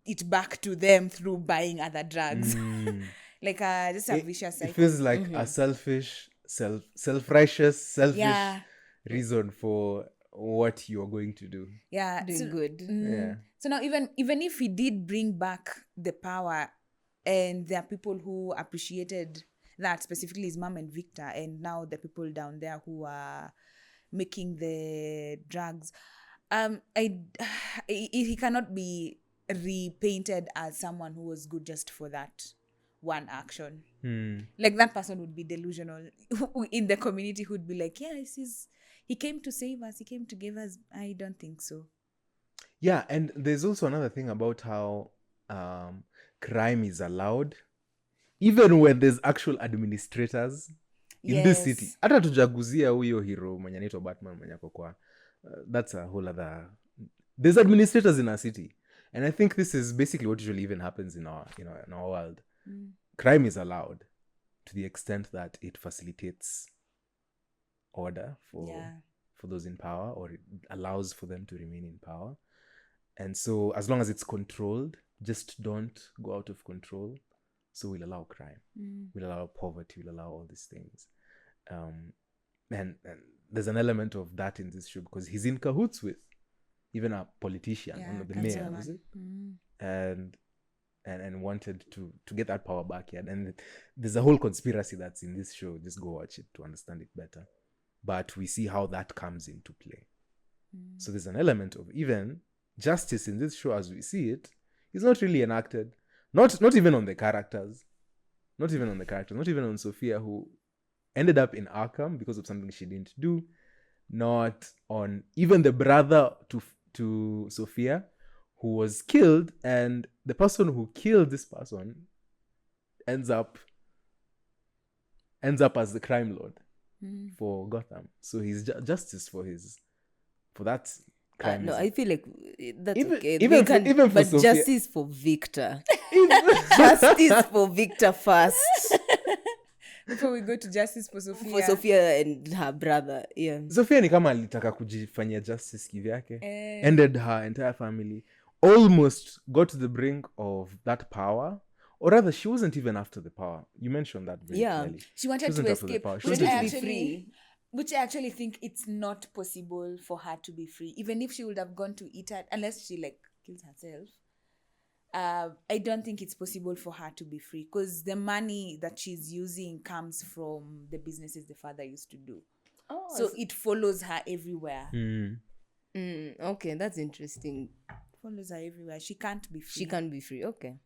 it back to them through buying other drugs. Like just a vicious cycle. It feels like a selfish, self-righteous, reason for what you're going to do. Yeah, doing good. Yeah. So now even if he did bring back the power, and there are people who appreciated that, specifically his mom and Victor, and now the people down there who are making the drugs, he cannot be repainted as someone who was good just for that one action. Like that person would be delusional in the community, who'd be like, yeah, he came to save us, he came to give us. I don't think so. Yeah, and there's also another thing about how crime is allowed even when there's actual administrators in this city. Hata tujaguzia huyo hero mwenye anaitwa Batman mwenye ako kwa that's a whole other. There's administrators in our city, and I think this is basically what usually even happens in our in our world. Crime is allowed to the extent that it facilitates order for those in power, or it allows for them to remain in power. And so as long as it's controlled, just don't go out of control. So we'll allow crime, we'll allow poverty, we'll allow all these things. And there's an element of that in this show, because he's in cahoots with even a politician, one of the mayor, was it? And wanted to get that power back here. And there's a whole conspiracy that's in this show. Just go watch it to understand it better. But we see how that comes into play. So there's an element of even justice in this show as we see it is not really enacted. Not even on the characters. Not even on Sophia, who ended up in Arkham because of something she didn't do. Not on even the brother to Sophia, who was killed, and the person who killed this person ends up as the crime lord for Gotham. So he's justice for that crime No, is. I feel like that's Even- okay. even They for- even for but Sophia- justice for Victor. Justice for Victor first. Before we go to justice for Sophia. For Sophia and her brother. Yeah. Sophia ni kama alitaka kujifanyia justice kivyake. Ended her entire family. Almost got to the brink of that power. Or rather, she wasn't even after the power. You mentioned that very clearly. She wanted wasn't to after the escape. power. She Which wanted I to be actually, which I actually think it's not possible for her to be free. Even if she would have gone to eat it, unless she like kills herself. I don't think it's possible for her to be free because the money that she's using comes from the businesses the father used to do. Oh, So it follows her everywhere. Okay, that's interesting. Follows her everywhere. She can't be free. She can't be free. Okay.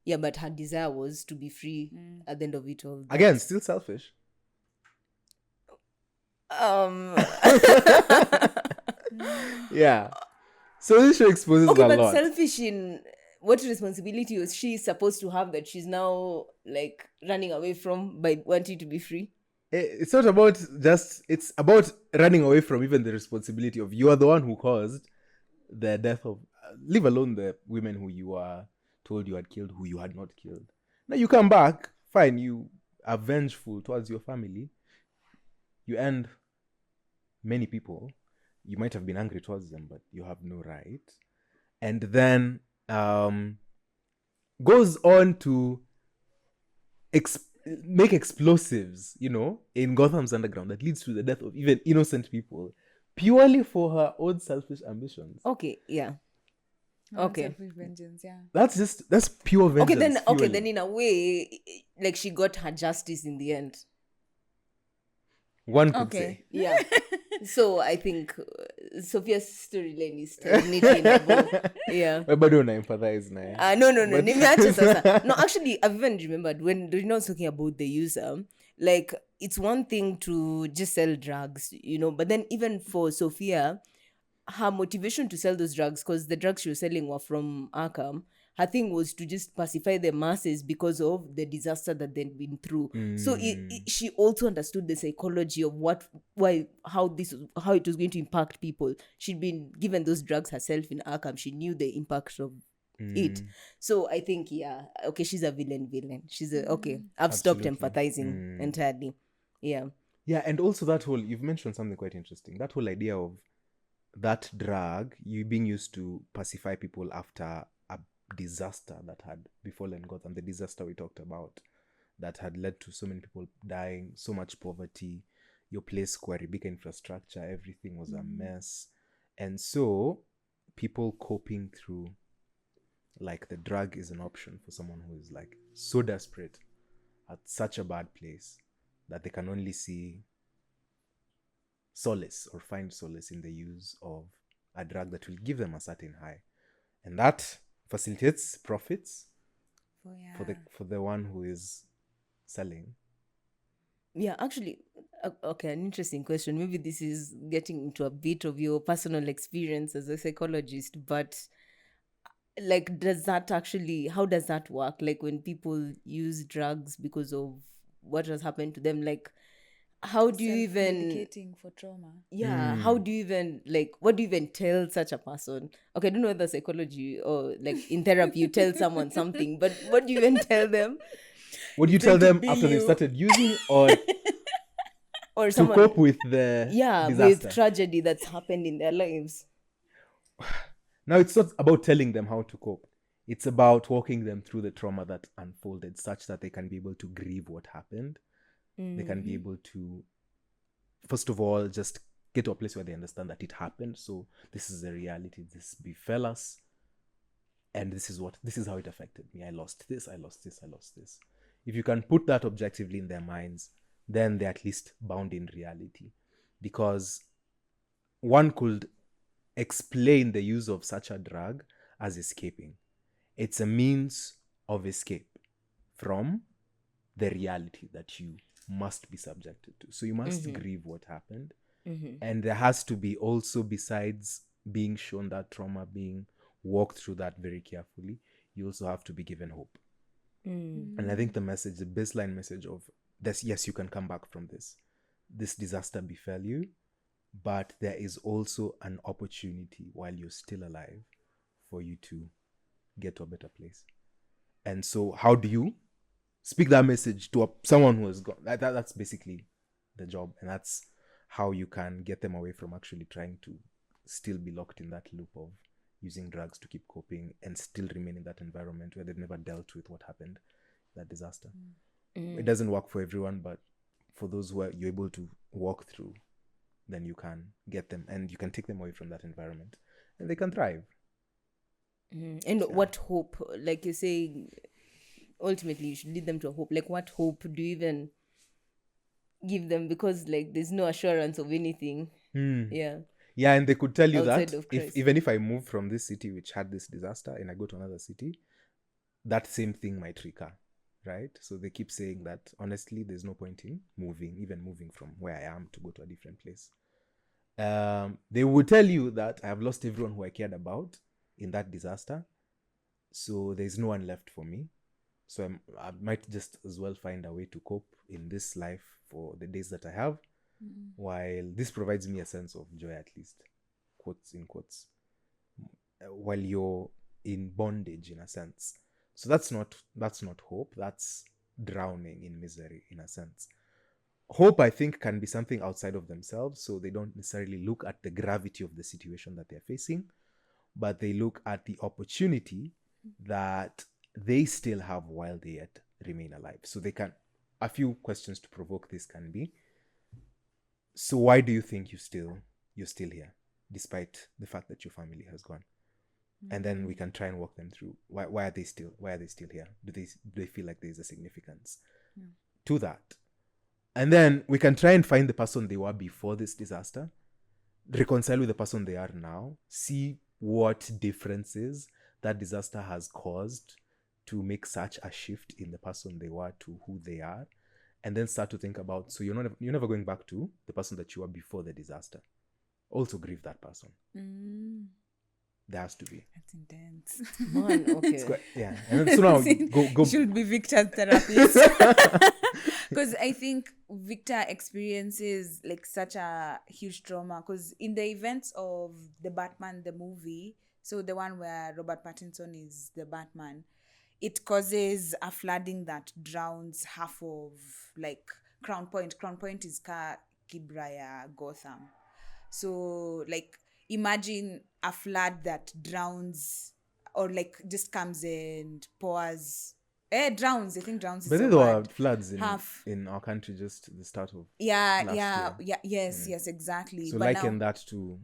Yeah, but her desire was to be free at the end of it all. Again, still selfish. Yeah. So this show exposes Okay, a but lot. selfish in what responsibility was she supposed to have that she's now like running away from by wanting to be free? It's not about just, it's about running away from even the responsibility of you are the one who caused the death of, leave alone the women who you are told you had killed, who you had not killed. Now you come back, fine, you are vengeful towards your family. You end many people. You might have been angry towards them, but you have no right. And then goes on to make explosives, you know, in Gotham's underground that leads to the death of even innocent people purely for her own selfish ambitions. Okay, yeah. Okay. Selfish vengeance, yeah. That's pure vengeance. Okay, then in a way, like she got her justice in the end. One could say. Yeah. So I think Sophia's storyline is technically yeah. But don't empathize now. No. No, actually, I've even remembered when Rina was talking about the user, like it's one thing to just sell drugs, you know, but then even for Sophia, her motivation to sell those drugs, because the drugs she was selling were from Arkham, her thing was to just pacify the masses because of the disaster that they'd been through. So she also understood the psychology of how it was going to impact people. She'd been given those drugs herself in Arkham. She knew the impact of it. So I think, yeah, okay, she's a villain. She's okay. I've stopped empathizing entirely. Yeah. Yeah, and also that whole, you've mentioned something quite interesting. That whole idea of that drug, you being used to pacify people after a disaster that had befallen Gotham, the disaster we talked about, that had led to so many people dying, so much poverty, your place kuharibika, infrastructure, everything was a mess. And so people coping through, like the drug is an option for someone who is like so desperate at such a bad place that they can only see solace or find solace in the use of a drug that will give them a certain high. And that facilitates profits for the one who is selling. Yeah, actually, okay, an interesting question. Maybe this is getting into a bit of your personal experience as a psychologist, but like, how does that work? Like when people use drugs because of what has happened to them, like, how do you even medicating for trauma? Yeah, how do you even what do you even tell such a person? Okay, I don't know whether psychology or like in therapy you tell someone something, but what do you even tell them? What do you tell them after they started using or to someone cope with the disaster? With tragedy that's happened in their lives? Now it's not about telling them how to cope. It's about walking them through the trauma that unfolded such that they can be able to grieve what happened. They can be able to, first of all, just get to a place where they understand that it happened. So this is the reality. This befell us. And this is how it affected me. I lost this. If you can put that objectively in their minds, then they're at least bound in reality. Because one could explain the use of such a drug as escaping. It's a means of escape from the reality that you must be subjected to. So you must grieve what happened. And there has to be also, besides being shown that trauma, being walked through that very carefully, you also have to be given hope. And I think the baseline message of this, yes, you can come back from this. This disaster befell you, but there is also an opportunity while you're still alive for you to get to a better place. And so how do you speak that message to someone who has gone? That's basically the job, and that's how you can get them away from actually trying to still be locked in that loop of using drugs to keep coping and still remain in that environment where they've never dealt with what happened, that disaster. It doesn't work for everyone, but for those who are you're able to walk through, then you can get them and you can take them away from that environment and they can thrive. And what hope, like you're saying, ultimately you should lead them to a hope. Like, what hope do you even give them? Because like there's no assurance of anything. Yeah, and they could tell you outside that of Christ. even if I move from this city which had this disaster and I go to another city, that same thing might recur, right? So they keep saying that honestly there's no point in even moving from where I am to go to a different place. They would tell you that I have lost everyone who I cared about in that disaster, so there's no one left for me. So I might just as well find a way to cope in this life for the days that I have, while this provides me a sense of joy, at least, quotes in quotes, while you're in bondage in a sense. So that's not hope. That's drowning in misery in a sense. Hope, I think, can be something outside of themselves, so they don't necessarily look at the gravity of the situation that they're facing, but they look at the opportunity that they still have while they yet remain alive. So they can, a few questions to provoke this can be, so why do you think you're still here, despite the fact that your family has gone? And then we can try and walk them through why are they still here? Do they feel like there's a significance to that? And then we can try and find the person they were before this disaster, reconcile with the person they are now, see what differences that disaster has caused to make such a shift in the person they were to who they are, and then start to think about, so you're never going back to the person that you were before the disaster. Also grieve that person. There has to be. That's intense. Man, okay. Quite, yeah. And then, so now go. Should be Victor's therapist. Because I think Victor experiences like such a huge trauma. Because in the events of the Batman, the movie, so the one where Robert Pattinson is the Batman, it causes a flooding that drowns half of like Crown Point. Crown Point is Kibraya, Gotham. So like imagine a flood that drowns or like just comes and pours. Drowns. I think drowns. But there were floods in our country just the start of last year. Yes, exactly. So but liken that to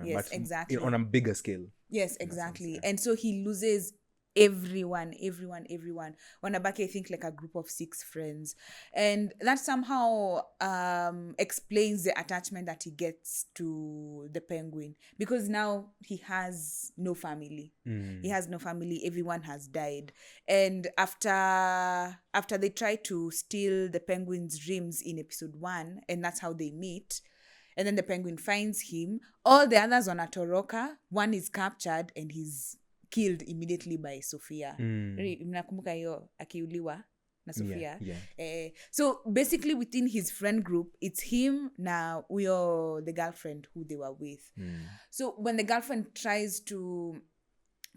yes, exactly, on a bigger scale. Yes, exactly. Sense, and so he loses everyone. Wanabaki, I think, like a group of 6 friends, and that somehow explains the attachment that he gets to the Penguin, because now he has no family. He has no family. Everyone has died, and after they try to steal the Penguin's dreams in episode 1, and that's how they meet. And then the Penguin finds him. All the others wanatoroka. One is captured and he's killed immediately by Sophia. Mnakumbuka hiyo akiuliwa na Sophia. So basically within his friend group, it's him na uyo the girlfriend who they were with. So when the girlfriend tries to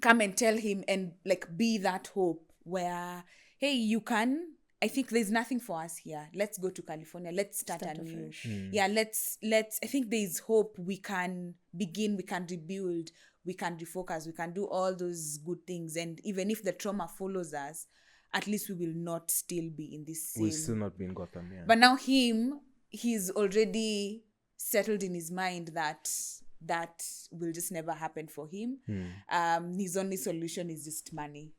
come and tell him and like be that hope where, hey, you can, I think there's nothing for us here. Let's go to California. Let's start anew. Yeah, let's I think there's hope. We can begin, we can rebuild, we can refocus, we can do all those good things. And even if the trauma follows us, at least we will not still be in this same... We'll still not be in Gotham, yeah. But now he's already settled in his mind that will just never happen for him. His only solution is just money.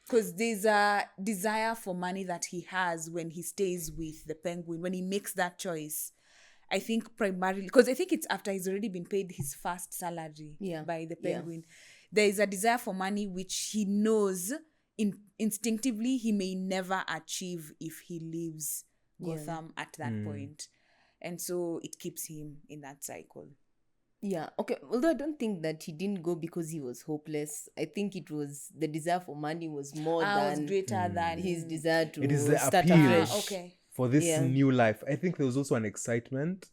Because there's a desire for money that he has when he stays with the Penguin, when he makes that choice. I think primarily, because I think it's after he's already been paid his first salary by the Penguin. There is a desire for money which he knows instinctively he may never achieve if he leaves Gotham at that point. And so it keeps him in that cycle. Yeah, okay. Although I don't think that he didn't go because he was hopeless. I think it was the desire for money was more than greater than his desire to it is the start appeal afresh. for this new life. I think there was also an excitement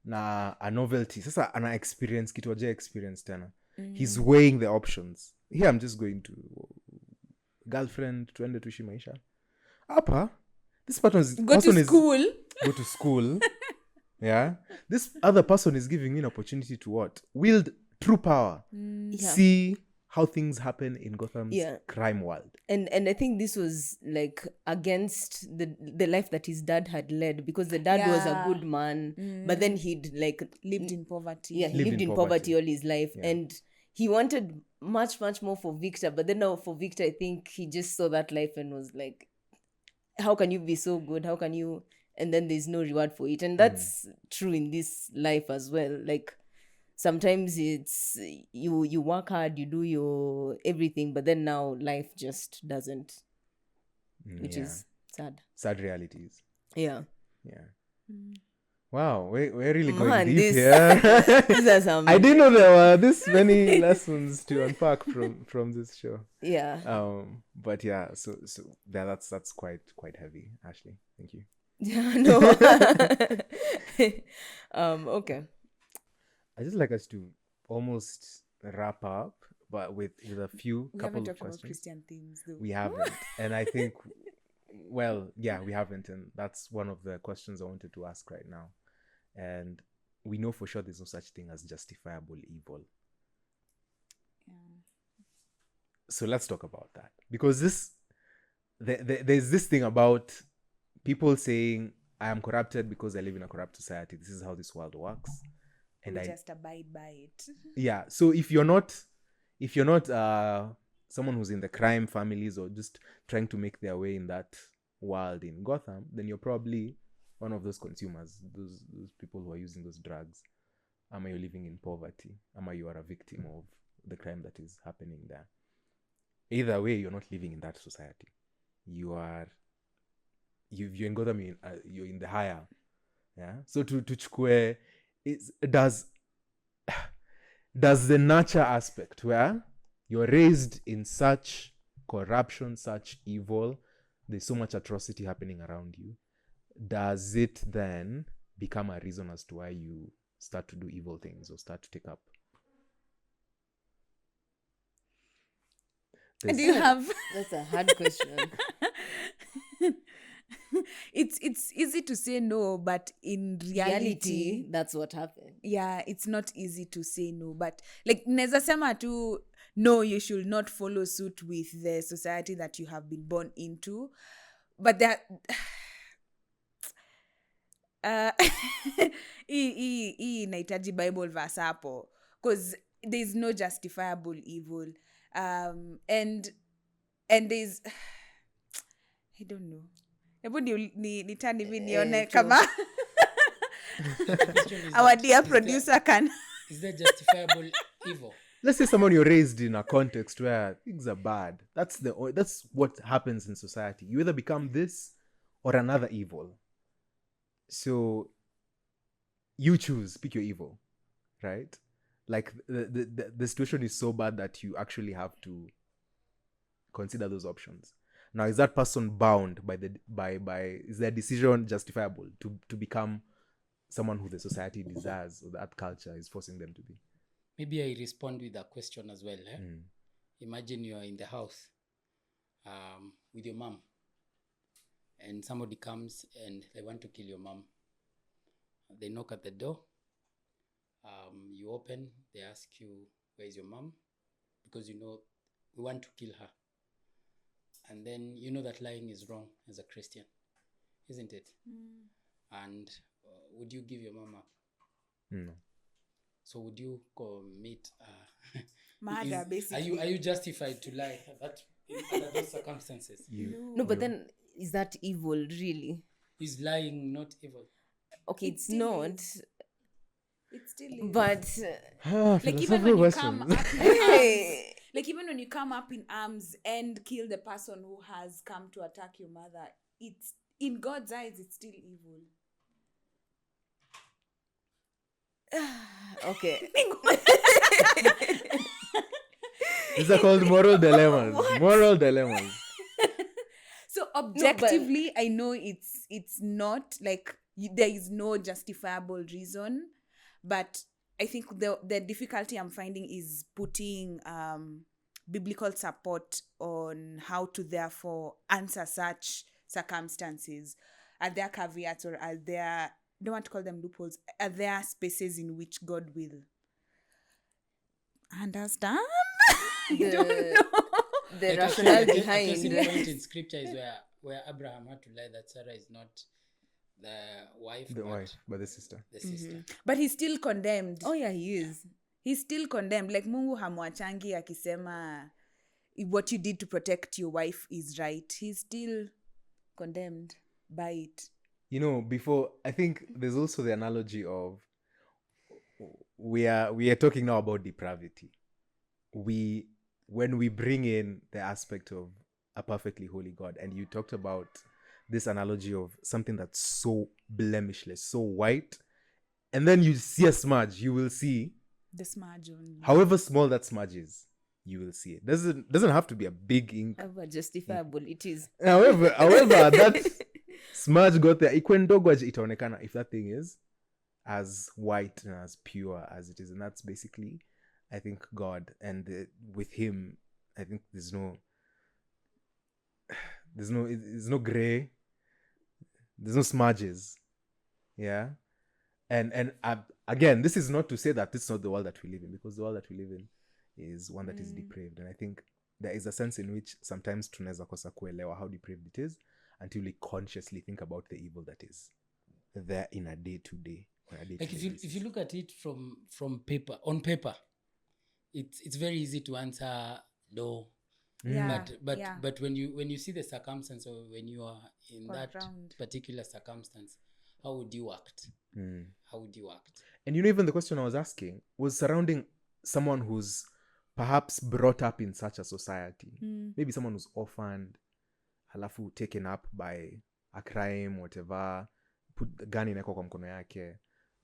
na a novelty. Sasa ana experience kitu aje experience tena. He's weighing the options. Here I'm just going to girlfriend, tuende tuishi maisha. Hapa, this person is Go to school. Yeah. This other person is giving me an opportunity to what? Wield true power. See how things happen in Gotham's crime world. And I think this was like against the life that his dad had led, because the dad was a good man, but then he'd like lived in poverty. Yeah, he lived in poverty all his life. And he wanted much, much more for Victor. But then now for Victor, I think he just saw that life and was like, how can you be so good? How can you? And then there's no reward for it. And that's true in this life as well. Like, sometimes it's you work hard, you do your everything, but then now life just doesn't, which is sad. Sad realities. Yeah. Wow, we're really going Man, deep here. These are some... I didn't know there were this many lessons to unpack from this show. Yeah. But yeah, so that's quite heavy, Ashley. Thank you. Yeah, no. Okay. I just like us to almost wrap up, but with a few couple of questions. About Christian themes, though. We haven't, and I think, well, yeah, we haven't, and that's one of the questions I wanted to ask right now. And we know for sure there's no such thing as justifiable evil. So let's talk about that, because there's this thing about people saying, I am corrupted because I live in a corrupt society. This is how this world works. And we just abide by it. Yeah. So if you're not someone who's in the crime families or just trying to make their way in that world in Gotham, then you're probably one of those consumers, those people who are using those drugs. Ama you're living in poverty. Ama you are a victim of the crime that is happening there. Either way, you're not living in that society. You're in Gotham, you're in the higher. Yeah. So to chukwe, does the nurture aspect, where you're raised in such corruption, such evil, there's so much atrocity happening around you, does it then become a reason as to why you start to do evil things or start to take up? Do you have... That's a hard question. It's easy to say no, but in reality that's what happened. Yeah, it's not easy to say no, but like neza sema tu, no, you should not follow suit with the society that you have been born into, but that hii inahitaji Bible verse hapo, because there's no justifiable evil, and there's I don't know. Hebu ni turn hivi nione kama our dear producer can. Is there justifiable evil? Let's say someone you're raised in a context where things are bad. That's what happens in society. You either become this or another evil. So you choose, pick your evil, right? Like the situation is so bad that you actually have to consider those options. Now, is that person bound by is their decision justifiable to become someone who the society desires or that culture is forcing them to be? Maybe I respond with a question as well. Imagine you are in the house with your mom, and somebody comes and they want to kill your mom. They knock at the door. You open. They ask you, where is your mom? Because you know we want to kill her. And then you know that lying is wrong as a Christian, isn't it? And would you give your mom up? No. So would you commit murder, basically? Are you justified to lie under those circumstances? No, but then is that evil really? Is lying not evil? Okay, it's not. It still is. But like even when you come up in like even when you come up in arms and kill the person who has come to attack your mother, it's in God's eyes it's still evil. Okay. These are called moral dilemmas. Moral dilemmas. So objectively, I know it's not like there is no justifiable reason, But I think the difficulty I'm finding is putting biblical support on how to therefore answer such circumstances. Are there caveats, or are there, I don't want to call them loopholes, are there spaces in which God will understand? I don't know. The Like rationale a behind point in scripture is where Abraham had to lie that Sarah is not the wife, but the sister. The sister. But he's still condemned. Oh yeah, he is. He's still condemned. Like Mungu hamwachangi akisema what you did to protect your wife is right. He's still condemned by it. You know, before, I think there's also the analogy of we are talking now about depravity. When we bring in the aspect of a perfectly holy God, and you talked about this analogy of something that's so blemishless, so white, and then you see a smudge, you will see the smudge only. However small that smudge is, you will see it. Doesn't have to be a big ink. However justifiable it is. However, that smudge got there. Itaonekana if that thing is as white and as pure as it is, and that's basically, I think, God. And with Him, I think there's no gray, there's no smudges, yeah. And again, this is not to say that this is not the world that we live in, because the world that we live in is one that is depraved, and I think there is a sense in which sometimes tunaweza kosa kuelewa how depraved it is until we consciously think about the evil that is there in a day-to-day. Like if you look at it from paper, on paper, it's very easy to answer no. Yeah, but when you see the circumstance, or when you are in that particular circumstance, how would you act? How would you act? And even the question I was asking was surrounding someone who's perhaps brought up in such a society. Maybe someone who's orphaned, halafu taken up by a crime, whatever, put the gun in kwa mkono yake.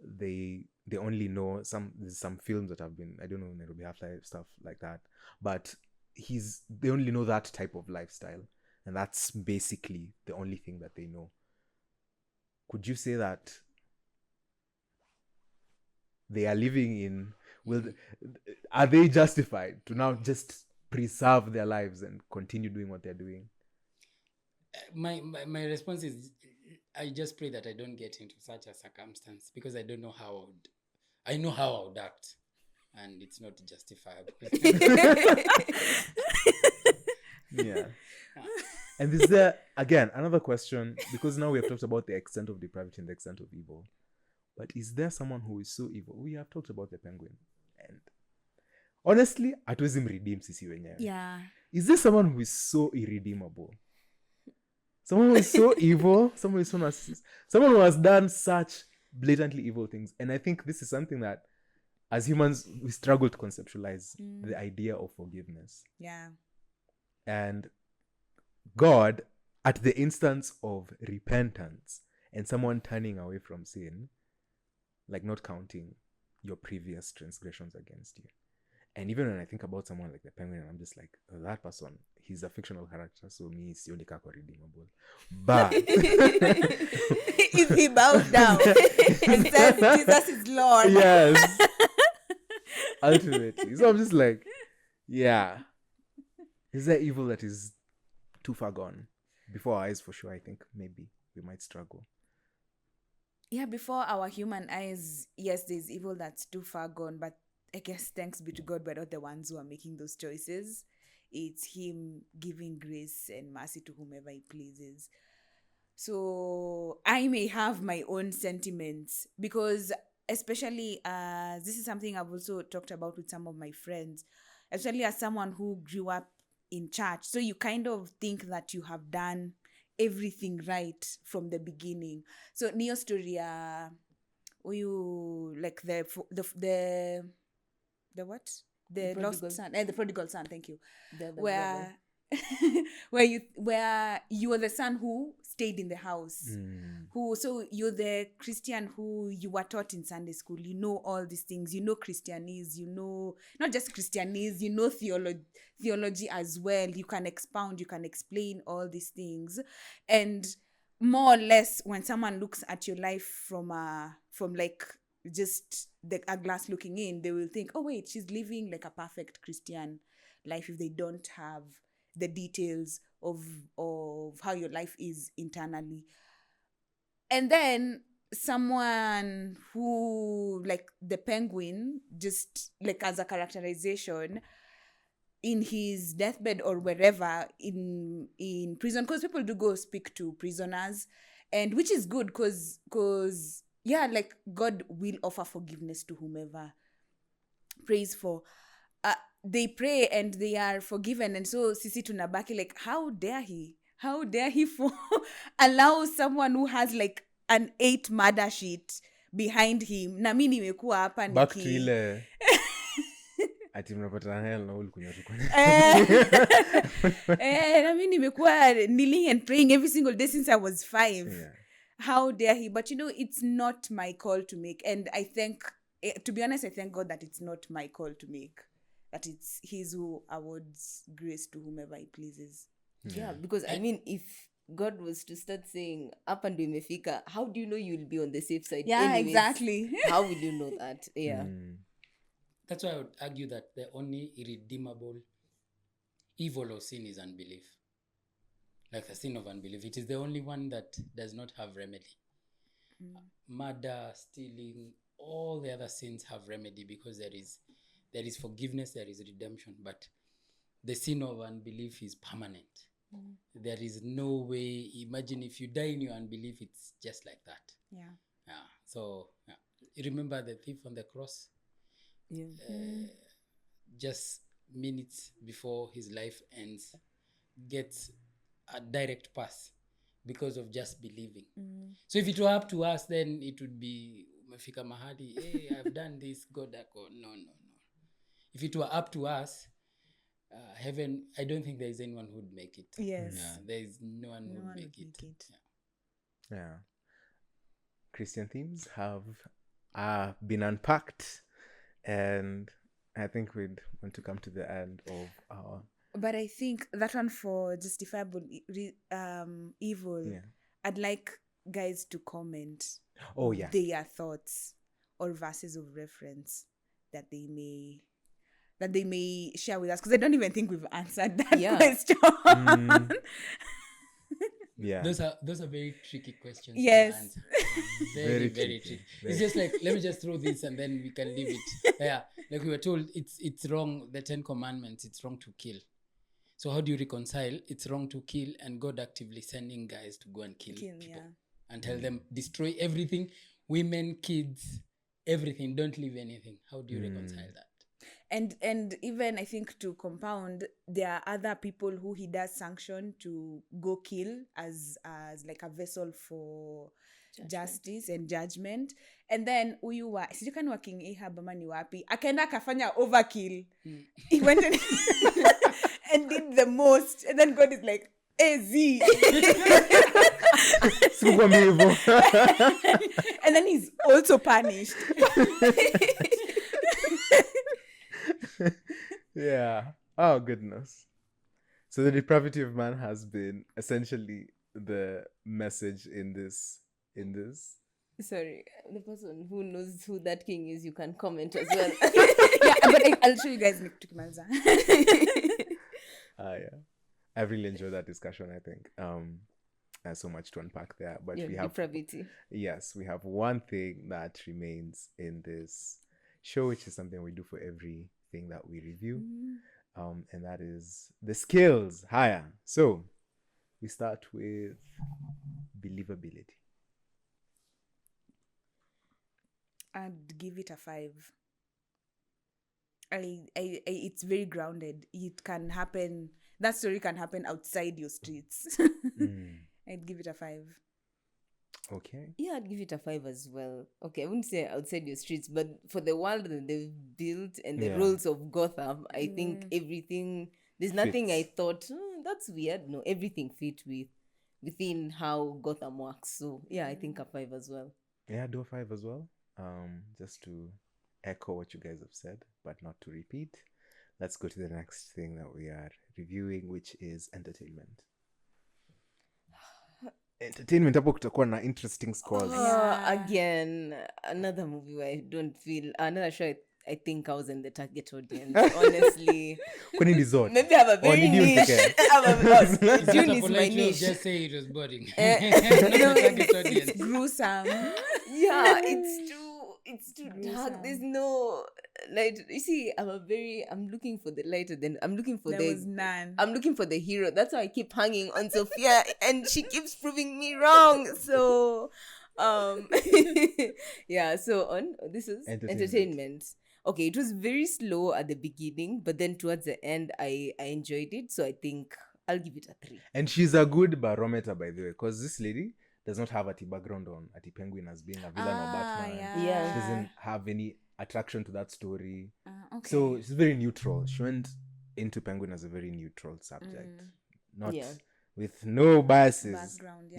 They only know there's some films that have been, I don't know, Nairobi Half-Life, stuff like that, but they only know that type of lifestyle, and that's basically the only thing that they know. Could you say that they are living in, are they justified to now just preserve their lives and continue doing what they're doing? My response is, I just pray that I don't get into such a circumstance, because I don't know how I know how I would act, and it's not justifiable. Yeah. And is there, again, another question, because now we have talked about the extent of depravity and the extent of evil, but is there someone who is so evil? We have talked about the penguin, and honestly, hatuwezi mredeem sisi wenyewe. Yeah. Is there someone who is so irredeemable? Someone who is so evil, someone who is so narcissistic, someone who has done such blatantly evil things. And I think this is something that, as humans, we struggle to conceptualize the idea of forgiveness. Yeah. And God, at the instance of repentance and someone turning away from sin, like not counting your previous transgressions against you. And even when I think about someone like the penguin, I'm just like, oh, that person, he's a fictional character, so me, sioni kako redeemable. But if he bows down and says Jesus is Lord. Yes. Ultimately. So I'm just like, yeah. Is there evil that is too far gone? Before our eyes, for sure, I think maybe we might struggle. Yeah, before our human eyes, yes, there's evil that's too far gone, but I guess thanks be to God, we're not the ones who are making those choices. It's Him giving grace and mercy to whomever He pleases. So I may have my own sentiments, because especially this is something I've also talked about with some of my friends, especially as someone who grew up in church. So you kind of think that you have done everything right from the beginning. So Neo story, you like the what? The lost son, the prodigal son. Thank you. Where you were the son who stayed in the house. So you're the Christian who you were taught in Sunday school. You know all these things. You know Christianese. You know not just Christianese. You know theology as well. You can expound. You can explain all these things, and more or less when someone looks at your life from like just a glass looking in, they will think, oh wait, she's living like a perfect Christian life if they don't have the details of how your life is internally. And then someone who, like the Penguin, just like as a characterization in his deathbed or wherever in prison, because people do go speak to prisoners, and which is good because yeah, like God will offer forgiveness to whomever prays for. They pray and they are forgiven, and so sisi tunabaki like, how dare he for allow someone who has like an 8 murder sheet behind him. Na mimi nimekuwa hapa back to ile ati mnapata hell na ulikunywa tu na mimi nimekuwa kneeling and praying every single day since I was 5. Yeah. How dare he? But it's not my call to make, and I think, to be honest, I thank God that it's not my call to make, that it's his who awards grace to whomever he pleases. Yeah, because I mean, if God was to start saying up and imefika, how do you know you'll be on the safe side? Yeah, anyways? Exactly. How will you know that? Yeah. That's why I would argue that the only irredeemable evil or sin is unbelief. Like the sin of unbelief. It is the only one that does not have remedy. Murder, stealing, all the other sins have remedy because there is forgiveness, there is redemption. But the sin of unbelief is permanent. There is no way. Imagine if you die in your unbelief, it's just like that. Yeah. So remember the thief on the cross? Yeah. Just minutes before his life ends, gets a direct pass because of just believing. So if it were up to us, then it would be umefika mahali, hey, I've done this, God, no. If it were up to us, heaven, I don't think there is anyone who would make it. Yes. There is no one who would make it. Yeah. Christian themes have been unpacked, and I think we'd want to come to the end of our... But I think that one for justifiable evil, I'd like guys to comment their thoughts or verses of reference that they may share with us, because I don't even think we've answered that question. Yeah, those are very tricky questions. Yes, to answer. Very tricky. It's just like, let me just throw this and then we can leave it. Yeah, like we were told, it's wrong. The 10 Commandments, it's wrong to kill. So how do you reconcile it's wrong to kill and God actively sending guys to go and kill people and tell them destroy everything, women, kids, everything, don't leave anything? How do you reconcile that? And even I think to compound, there are other people who he does sanction to go kill as like a vessel for justice and judgment. And then huyu wa sijui wa King Ahab ama ni wapi akaenda akafanya overkill. He went and did the most, and then God is like, Z. And then he's also punished. Yeah. Oh goodness. So the depravity of man has been essentially the message in this. Sorry, the person who knows who that king is, you can comment as well. Yeah, but I'll show you guys tukimaliza. Yeah. I've really enjoyed that discussion, I think. There's so much to unpack there. But we have depravity. Yes, we have one thing that remains in this show, which is something we do for everything that we review. And that is the skills higher. So we start with believability. I'd give it a 5. It's very grounded. It can happen. That story can happen outside your streets. I'd give it a 5. Okay. Yeah, I'd give it a 5 as well. Okay, I wouldn't say outside your streets, but for the world that they've built and the rules of Gotham, I think everything, there's nothing I thought, that's weird. No, everything fit within how Gotham works. So yeah, I think a 5 as well. Yeah, I'd do a 5 as well. Just to echo what you guys have said, but not to repeat. Let's go to the next thing that we are reviewing, which is entertainment. entertainment hapo kutakuwa na interesting scores. Again, another movie where I don't feel, another show I think I was in the target audience, honestly. Kwani ni zote? Maybe I have a very niche. Dune is my niche. Just say it was boring. It's gruesome. Yeah, it's too dark. There's no light. You see, I'm looking for the lighter than I'm looking for There was none. I'm looking for the hero. That's why I keep hanging on Sophia and she keeps proving me wrong. So yeah, so on this is entertainment. Okay, it was very slow at the beginning, but then towards the end I enjoyed it. So I think I'll give it a 3. And she's a good barometer, by the way, because this lady does not have a background on a Penguin as being a villain or Batman. Yeah. She doesn't have any attraction to that story. Okay. So she's very neutral. She went into Penguin as a very neutral subject. Not with no biases. Background,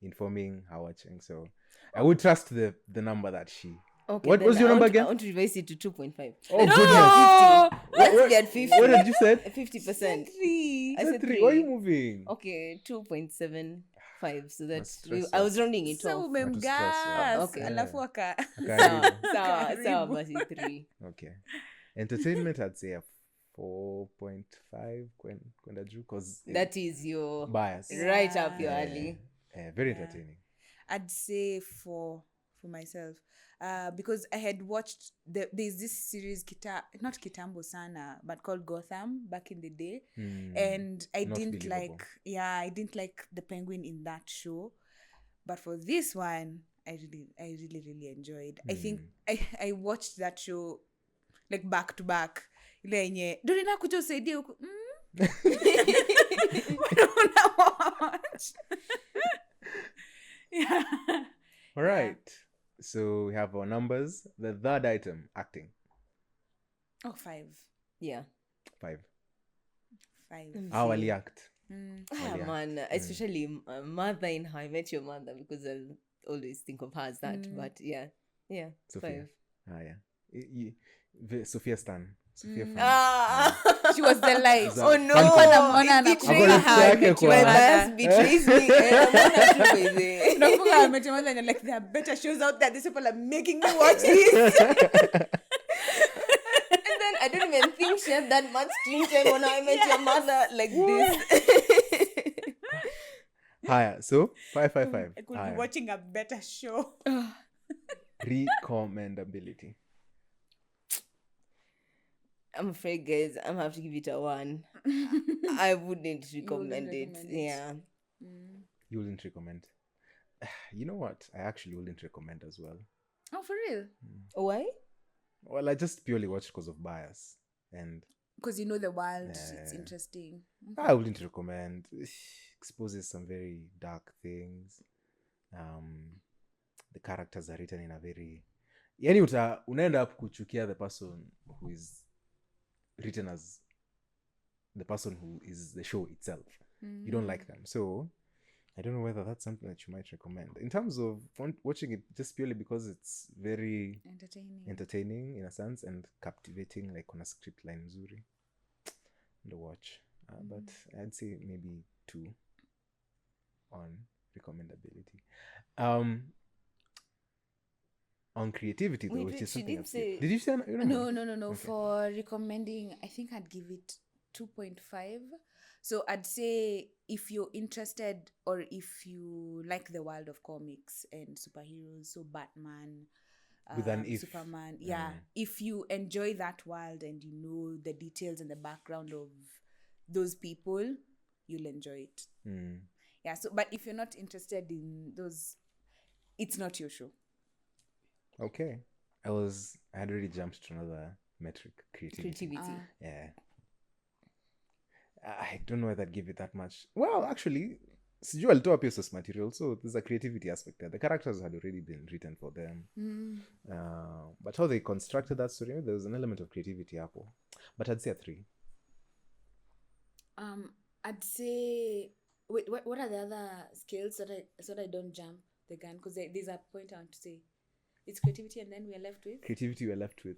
informing her watching. So I would trust the number that she... Okay, what was your number again? I want to revise it to 2.5. Oh, goodness. 50. Let's get 50. What did you say? 50%. 3. I said 3. Why are you moving? Okay, 2.75. So that's stress I was rounding it So off. umemgas. Okay. Alafu waka. Sawa basi 3. Okay. Entertainment, I'd say a 4.5 kwenda juu, because that is your bias. Right up your alley. Very entertaining. I'd say 4 for myself. Because I had watched there's this series not kitambo sana, but called Gotham back in the day, and I didn't like the Penguin in that show, but for this one I really enjoyed. I think I watched that show like back to back. Ile yenye Dorina kuja usaidie huko. Watch. Yeah. All right. So we have our numbers. The third item, acting. Oh, 5. Yeah. 5. 5. How will you act? Man, especially mother in How I Met Your Mother, because I always think of her as that. But yeah, Sophia. 5. Sophia Stan. Sophia she was the light. Oh no! My bias betrays me. Like there are better shows out there. These people are making me watch this. And then I don't even think she had that much screen time on How I Met Your Mother like this. Higher. So 5. I could be watching a better show. Recommendability. I'm afraid, guys, I'm gonna have to give it a 1. I wouldn't recommend it. Yeah. You wouldn't recommend? You know what? I actually wouldn't recommend as well. Oh, for real? Why? Well, I just purely watched because of bias. And because you know the world, it's interesting. Okay. I wouldn't recommend. It exposes some very dark things. The characters are written in a very... Yani unaenda up kuchukia the person who is written as the person who is the show itself. You don't like them. So I don't know whether that's something that you might recommend. In terms of watching it just purely because it's very entertaining in a sense and captivating, like on a script line nzuri. The watch. But I'd say maybe 2 on recommendability. On creativity, though, which is something else. Did you say no? Okay. For recommending, I think I'd give it 2.5. So I'd say if you're interested or if you like the world of comics and superheroes, so Batman, with an if. Superman, if you enjoy that world and you know the details and the background of those people, you'll enjoy it. Yeah. So, but if you're not interested in those, it's not your show. Okay. I had already jumped to another metric, creativity. Yeah. I don't know whether I'd give it that much. Well, actually, sijui alitoa pia source material, so there's a creativity aspect there. The characters had already been written for them. But how they constructed that story, there was an element of creativity hapo. But I'd say a 3. I'd say... Wait, what are the other skills so that I don't jump the gun? Because there's a point I want to say. It's creativity, and then we're left with? Creativity, we're left with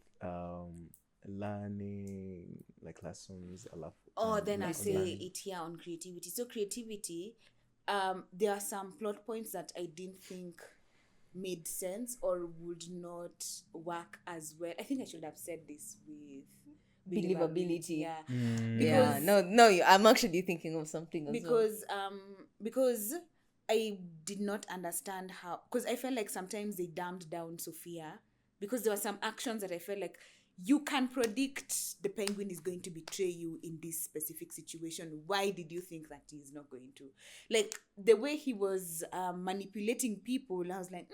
learning, like lessons. Then I say it here on creativity. So creativity, there are some plot points that I didn't think made sense or would not work as well. I think I should have said this with Believability. Yeah. Yeah. No, I'm actually thinking of something as because I did not understand how, because I felt like sometimes they dumbed down Sophia because there were some actions that I felt like you can predict the penguin is going to betray you in this specific situation. Why did you think that he's not going to? Like the way he was manipulating people, I was like,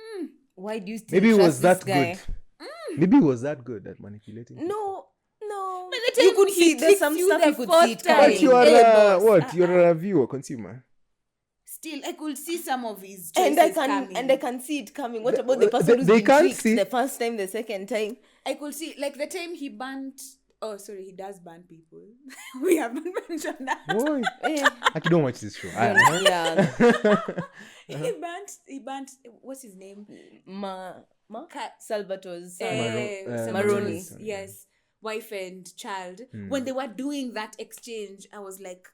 why do you still maybe it trust was that this guy? good. Maybe it was that good at manipulating people. No. But the You time could he see there's tricks some you stuff the you could first see it time. coming. But you are Hey, boss. what? You're a viewer, consumer. Still, I could see some of his And choices I can see it coming. What about the person who's they been can't tricked see- the first time, the second time? I could see, like the time he banned. Oh, sorry, he does ban people. We haven't mentioned that. Boy, Yeah. I don't watch this show. Yeah. He banned. What's his name? Salvatore's son. Salvatore's, Maroni. yes, wife and child. When they were doing that exchange, I was like,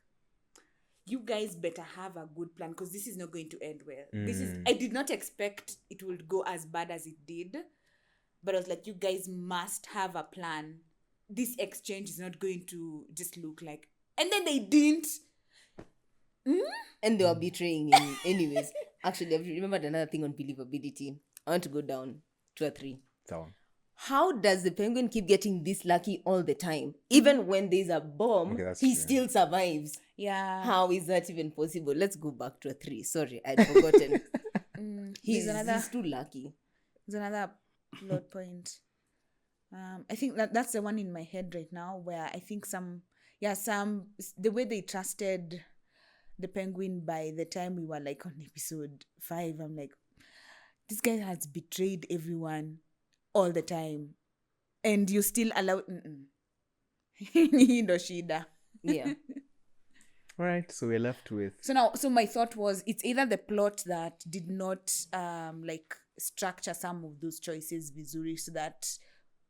you guys better have a good plan because this is not going to end well. I did not expect it would go as bad as it did, but I was like, you guys must have a plan. This exchange is not going to just look like, and then they didn't. And they were betraying him anyways. Actually, I've remembered another thing on believability. I want to go down to a 3. So, How does the penguin keep getting this lucky all the time? Even when there's a bomb, he still survives. Yeah. How is that even possible? Let's go back to a 3. Sorry, I'd forgotten. He's too lucky. There's another plot point. I think that's the one in my head right now where I think the way they trusted the penguin by the time we were like on episode 5, I'm like, this guy has betrayed everyone all the time. And you still allow Shida. Yeah. all right, so we're left with So my thought was it's either the plot that did not structure some of those choices visually so that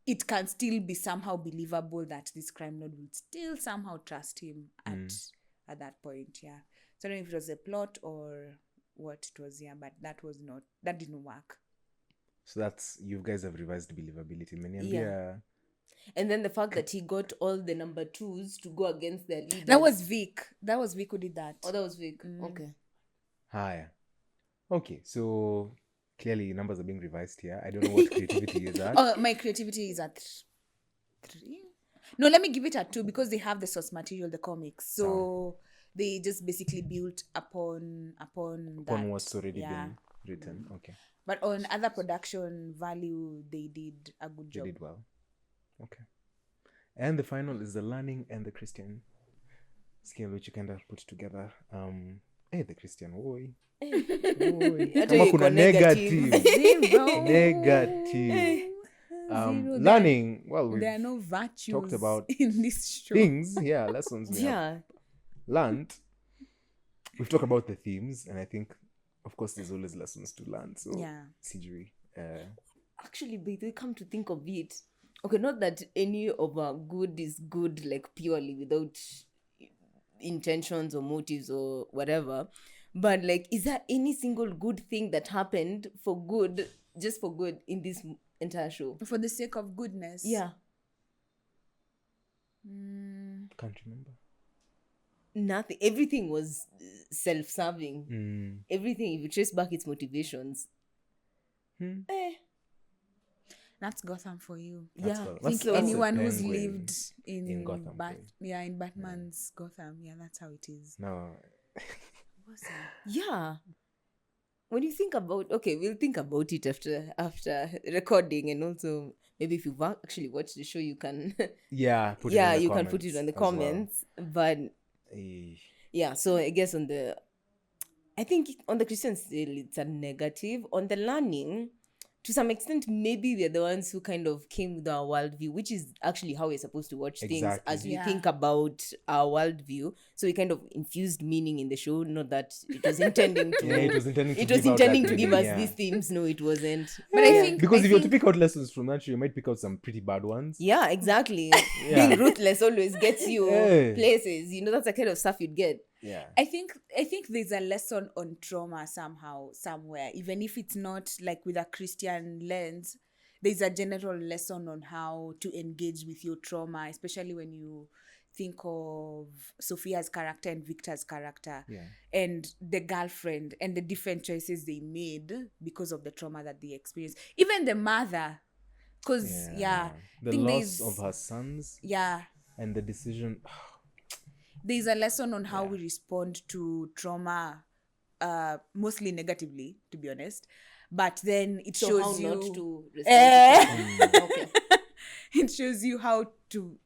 it can still be somehow believable that this crime lord would still somehow trust him at that point. Yeah. So I don't know if it was a plot or what it was, but that didn't work. So that's, you guys have revised believability. Yeah. And then the fact that he got all the number 2s to go against their leader. That was Vic who did that. Oh, that was Vic. Okay. Higher. Okay, so clearly numbers are being revised here. I don't know what creativity is at. Oh, my creativity is at 3. No, let me give it a 2 because they have the source material, the comics. So they just basically built upon what's already been written. Okay. But on other production value, they did a good job. They did well. Okay. And the final is the learning and the Cristin scale, which you kind of put together. The Cristin, oi. Kama kuna negative. Learning, well, there are no virtues talked about in this show. Things, lessons we have learned. We've talked about the themes, and I think, of course, there's always lessons to learn. So, Sijui. Actually, but they come to think of it. Okay, not that any of our good is good, like purely without intentions or motives or whatever. But like, is there any single good thing that happened for good, just for good in this entire show? For the sake of goodness? Yeah. Can't remember. Nothing. Everything was self-serving. Everything, if you trace back its motivations. That's Gotham for you. I think anyone who's lived in Gotham. in Batman's Gotham. Yeah, that's how it is. No. Yeah. When you think about, we'll think about it after recording, and also maybe if you've actually watched the show, you can put it in the you comments can put it on the comments. But so I guess I think on the Cristin still it's a negative. On the learning, to some extent, maybe we're the ones who kind of came with our worldview, which is actually how we're supposed to watch things as we think about our worldview. So we kind of infused meaning in the show, not that it was intending to. It was intending to give us these themes. No, it wasn't. But I think because if you were to pick out lessons from that show, you might pick out some pretty bad ones. Yeah, exactly. Being ruthless always gets you places. That's the kind of stuff you'd get. Yeah. I think there's a lesson on trauma somehow, somewhere, even if it's not like with a Christian lens. There's a general lesson on how to engage with your trauma, especially when you think of Sophia's character and Victor's character, and the girlfriend and the different choices they made because of the trauma that they experienced. Even the mother, because the loss of her sons, and the decision. There's a lesson on how we respond to trauma, mostly negatively, to be honest. But then it shows how you not to respond to okay. It shows you how to.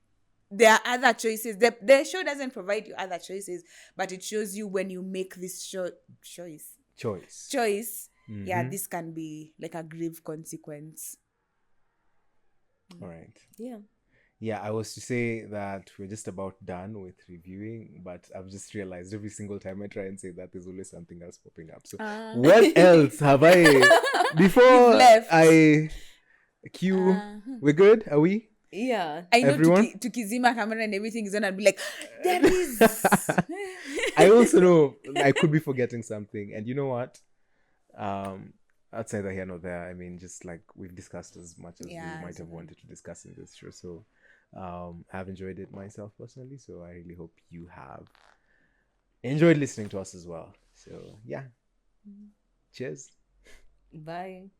There are other choices. The show doesn't provide you other choices, but it shows you when you make this choice. Yeah, this can be like a grave consequence. All right. Yeah, I was to say that we're just about done with reviewing, but I've just realized every single time I try and say that, there's always something else popping up. So what else have I before I cue? We're good? Are we? Yeah. I know Everyone? Tukizima camera and everything is on and be like, there is. I also know I could be forgetting something. And you know what? Outside the here nor there, I mean, just like we've discussed as much as we might have wanted to discuss in this show. So I've enjoyed it myself personally. So I really hope you have enjoyed listening to us as well. So yeah. Cheers. Bye.